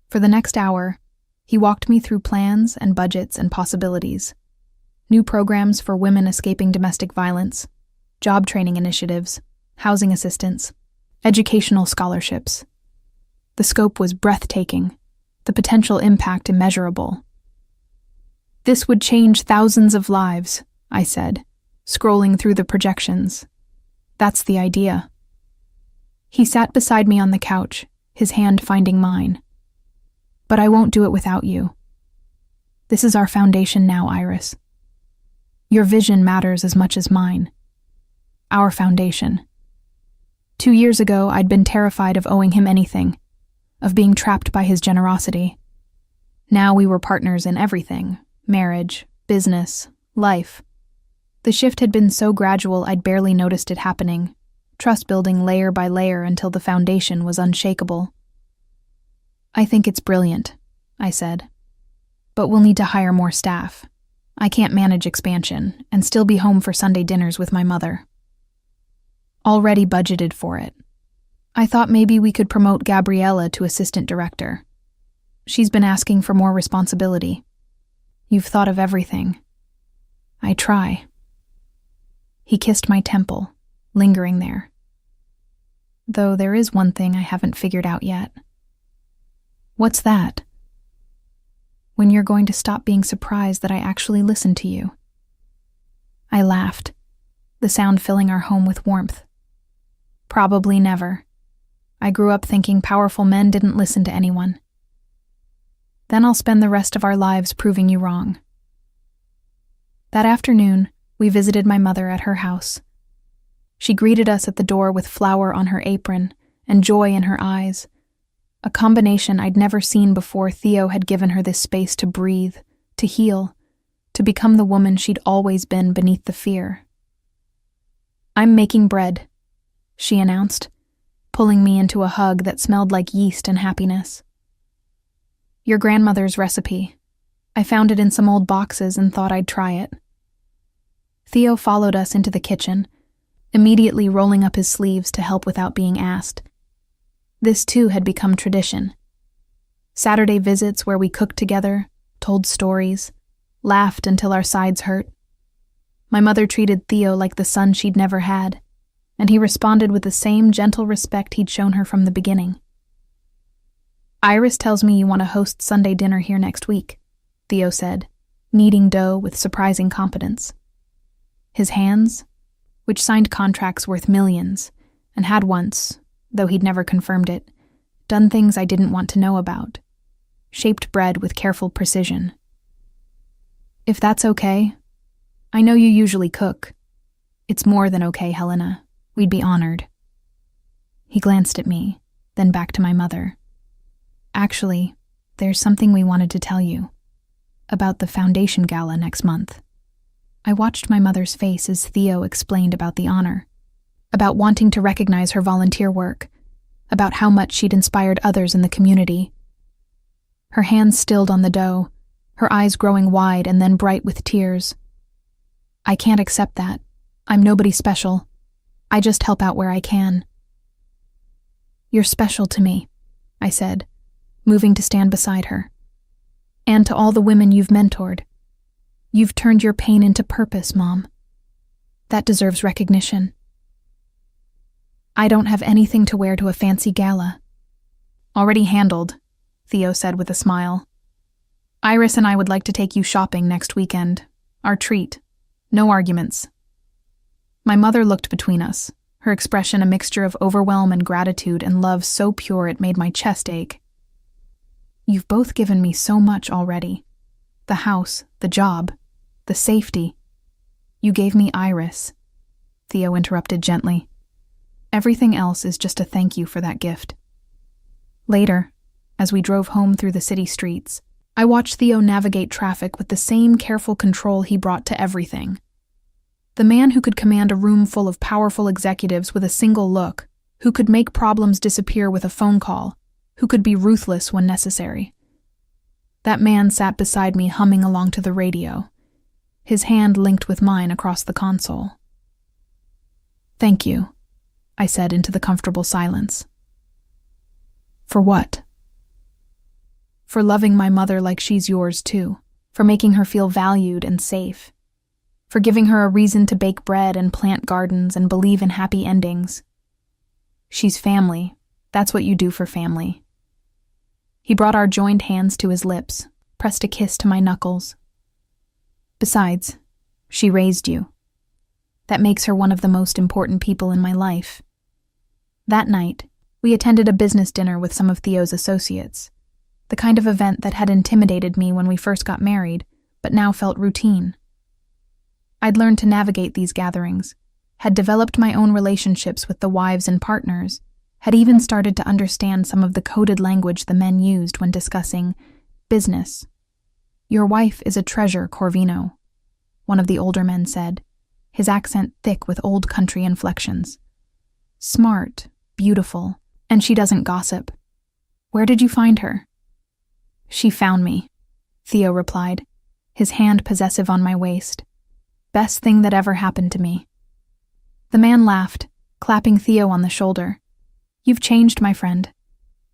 For the next hour, he walked me through plans and budgets and possibilities. New programs for women escaping domestic violence, job training initiatives, housing assistance, educational scholarships. The scope was breathtaking, the potential impact immeasurable. This would change thousands of lives, I said, scrolling through the projections. That's the idea. He sat beside me on the couch, his hand finding mine. But I won't do it without you. This is our foundation now, Iris. Your vision matters as much as mine. Our foundation. 2 years ago, I'd been terrified of owing him anything, of being trapped by his generosity. Now we were partners in everything: marriage, business, life. The shift had been so gradual I'd barely noticed it happening, trust building layer by layer until the foundation was unshakable. I think it's brilliant, I said. But we'll need to hire more staff. I can't manage expansion and still be home for Sunday dinners with my mother. Already budgeted for it. I thought maybe we could promote Gabriella to assistant director. She's been asking for more responsibility. You've thought of everything. I try. He kissed my temple, lingering there. Though there is one thing I haven't figured out yet. What's that? When you're going to stop being surprised that I actually listen to you. I laughed, the sound filling our home with warmth. Probably never. I grew up thinking powerful men didn't listen to anyone. Then I'll spend the rest of our lives proving you wrong. That afternoon, we visited my mother at her house. She greeted us at the door with flour on her apron and joy in her eyes, a combination I'd never seen before. Theo had given her this space to breathe, to heal, to become the woman she'd always been beneath the fear. I'm making bread, she announced, pulling me into a hug that smelled like yeast and happiness. Your grandmother's recipe. I found it in some old boxes and thought I'd try it. Theo followed us into the kitchen, immediately rolling up his sleeves to help without being asked. This too had become tradition. Saturday visits where we cooked together, told stories, laughed until our sides hurt. My mother treated Theo like the son she'd never had, and he responded with the same gentle respect he'd shown her from the beginning. Iris tells me you want to host Sunday dinner here next week, Theo said, kneading dough with surprising competence. His hands, which signed contracts worth millions, and had once, though he'd never confirmed it, done things I didn't want to know about, shaped bread with careful precision. If that's okay, I know you usually cook. It's more than okay, Helena. We'd be honored. He glanced at me, then back to my mother. Actually, there's something we wanted to tell you. About the Foundation Gala next month. I watched my mother's face as Theo explained about the honor, about wanting to recognize her volunteer work, about how much she'd inspired others in the community. Her hands stilled on the dough, her eyes growing wide and then bright with tears. I can't accept that. I'm nobody special. I just help out where I can. You're special to me, I said, moving to stand beside her. And to all the women you've mentored. You've turned your pain into purpose, Mom. That deserves recognition. I don't have anything to wear to a fancy gala. Already handled, Theo said with a smile. Iris and I would like to take you shopping next weekend. Our treat. No arguments. My mother looked between us, her expression a mixture of overwhelm and gratitude and love so pure it made my chest ache. You've both given me so much already. The house, the job, the safety. You gave me Iris, Theo interrupted gently. Everything else is just a thank you for that gift. Later, as we drove home through the city streets, I watched Theo navigate traffic with the same careful control he brought to everything. The man who could command a room full of powerful executives with a single look, who could make problems disappear with a phone call, who could be ruthless when necessary. That man sat beside me humming along to the radio, his hand linked with mine across the console. Thank you, I said into the comfortable silence. For what? For loving my mother like she's yours too, for making her feel valued and safe, for giving her a reason to bake bread and plant gardens and believe in happy endings. She's family. That's what you do for family. He brought our joined hands to his lips, pressed a kiss to my knuckles. Besides, she raised you. That makes her one of the most important people in my life. That night, we attended a business dinner with some of Theo's associates, the kind of event that had intimidated me when we first got married, but now felt routine. I'd learned to navigate these gatherings, had developed my own relationships with the wives and partners, had even started to understand some of the coded language the men used when discussing business. Your wife is a treasure, Corvino, one of the older men said, his accent thick with old country inflections. Smart, beautiful, and she doesn't gossip. Where did you find her? She found me, Theo replied, his hand possessive on my waist. Best thing that ever happened to me. The man laughed, clapping Theo on the shoulder. You've changed, my friend.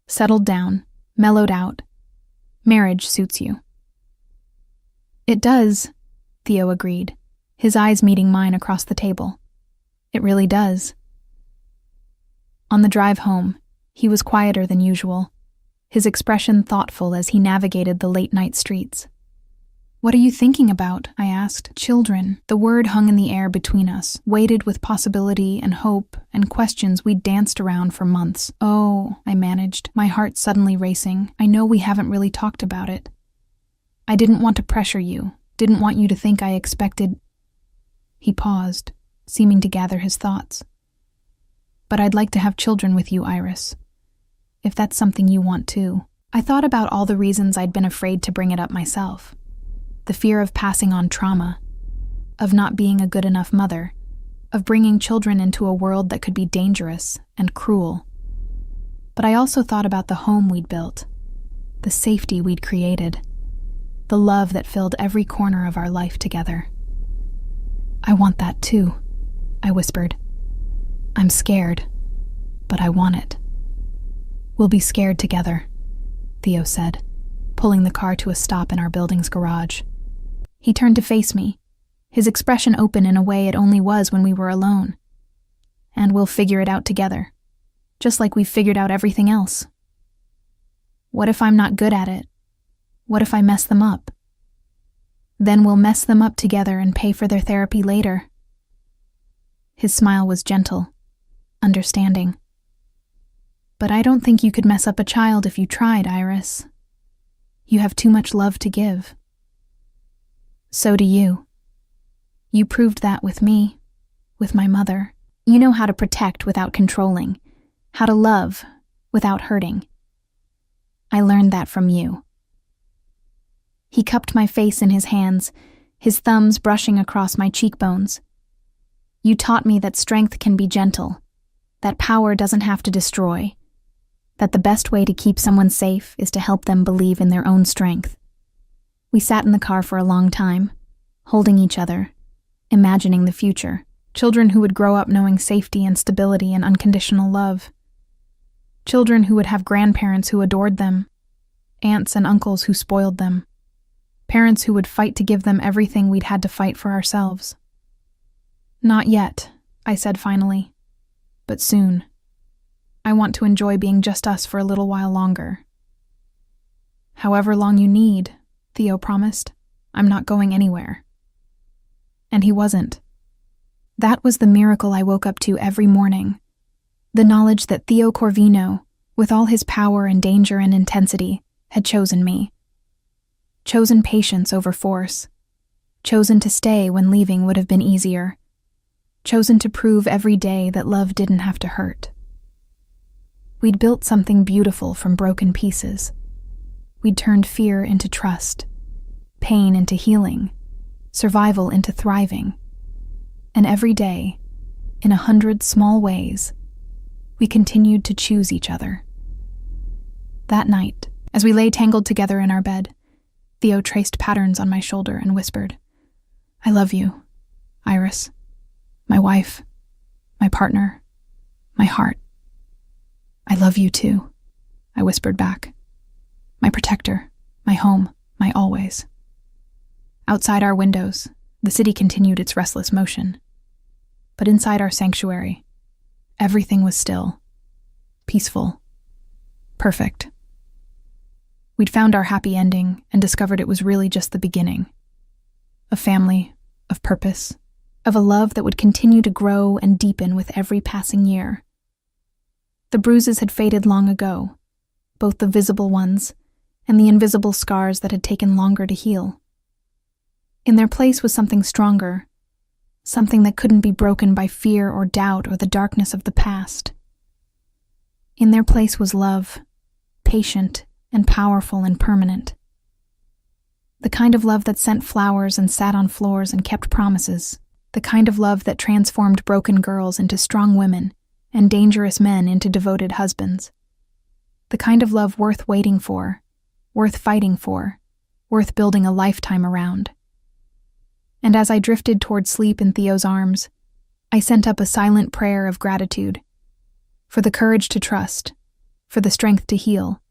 Settled down, mellowed out. Marriage suits you. It does, Theo agreed, his eyes meeting mine across the table. It really does. On the drive home, he was quieter than usual, his expression thoughtful as he navigated the late-night streets. What are you thinking about? I asked. Children. The word hung in the air between us, weighted with possibility and hope and questions we'd danced around for months. Oh, I managed, my heart suddenly racing. I know we haven't really talked about it. I didn't want to pressure you, didn't want you to think I expected... He paused, seeming to gather his thoughts. But I'd like to have children with you, Iris. If that's something you want too. I thought about all the reasons I'd been afraid to bring it up myself. The fear of passing on trauma, of not being a good enough mother, of bringing children into a world that could be dangerous and cruel. But I also thought about the home we'd built, the safety we'd created, the love that filled every corner of our life together. I want that too, I whispered. I'm scared, but I want it. We'll be scared together, Theo said, pulling the car to a stop in our building's garage. He turned to face me, his expression open in a way it only was when we were alone. And we'll figure it out together, just like we've figured out everything else. What if I'm not good at it? What if I mess them up? Then we'll mess them up together and pay for their therapy later. His smile was gentle, understanding. But I don't think you could mess up a child if you tried, Iris. You have too much love to give. So do you. You proved that with me, with my mother. You know how to protect without controlling, how to love without hurting. I learned that from you. He cupped my face in his hands, his thumbs brushing across my cheekbones. You taught me that strength can be gentle, that power doesn't have to destroy, that the best way to keep someone safe is to help them believe in their own strength. We sat in the car for a long time, holding each other, imagining the future, children who would grow up knowing safety and stability and unconditional love. Children who would have grandparents who adored them, aunts and uncles who spoiled them, parents who would fight to give them everything we'd had to fight for ourselves. Not yet, I said finally, but soon. I want to enjoy being just us for a little while longer." "However long you need," Theo promised. "I'm not going anywhere." And he wasn't. That was the miracle I woke up to every morning. The knowledge that Theo Corvino, with all his power and danger and intensity, had chosen me. Chosen patience over force. Chosen to stay when leaving would have been easier. Chosen to prove every day that love didn't have to hurt. We'd built something beautiful from broken pieces. We'd turned fear into trust, pain into healing, survival into thriving. And every day, in 100 small ways, we continued to choose each other. That night, as we lay tangled together in our bed, Theo traced patterns on my shoulder and whispered, "I love you, Iris, my wife, my partner, my heart." "I love you too," I whispered back. "My protector, my home, my always." Outside our windows, the city continued its restless motion. But inside our sanctuary, everything was still, peaceful, perfect. We'd found our happy ending and discovered it was really just the beginning. A family, of purpose, of a love that would continue to grow and deepen with every passing year. The bruises had faded long ago, both the visible ones and the invisible scars that had taken longer to heal. In their place was something stronger, something that couldn't be broken by fear or doubt or the darkness of the past. In their place was love, patient and powerful and permanent. The kind of love that sent flowers and sat on floors and kept promises. The kind of love that transformed broken girls into strong women and dangerous men into devoted husbands. The kind of love worth waiting for, worth fighting for, worth building a lifetime around. And as I drifted toward sleep in Theo's arms, I sent up a silent prayer of gratitude. For the courage to trust, for the strength to heal,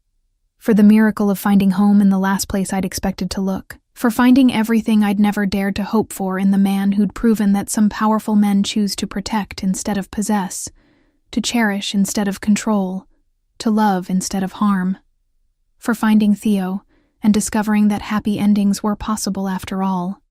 for the miracle of finding home in the last place I'd expected to look, for finding everything I'd never dared to hope for in the man who'd proven that some powerful men choose to protect instead of possess, to cherish instead of control, to love instead of harm, for finding Theo and discovering that happy endings were possible after all.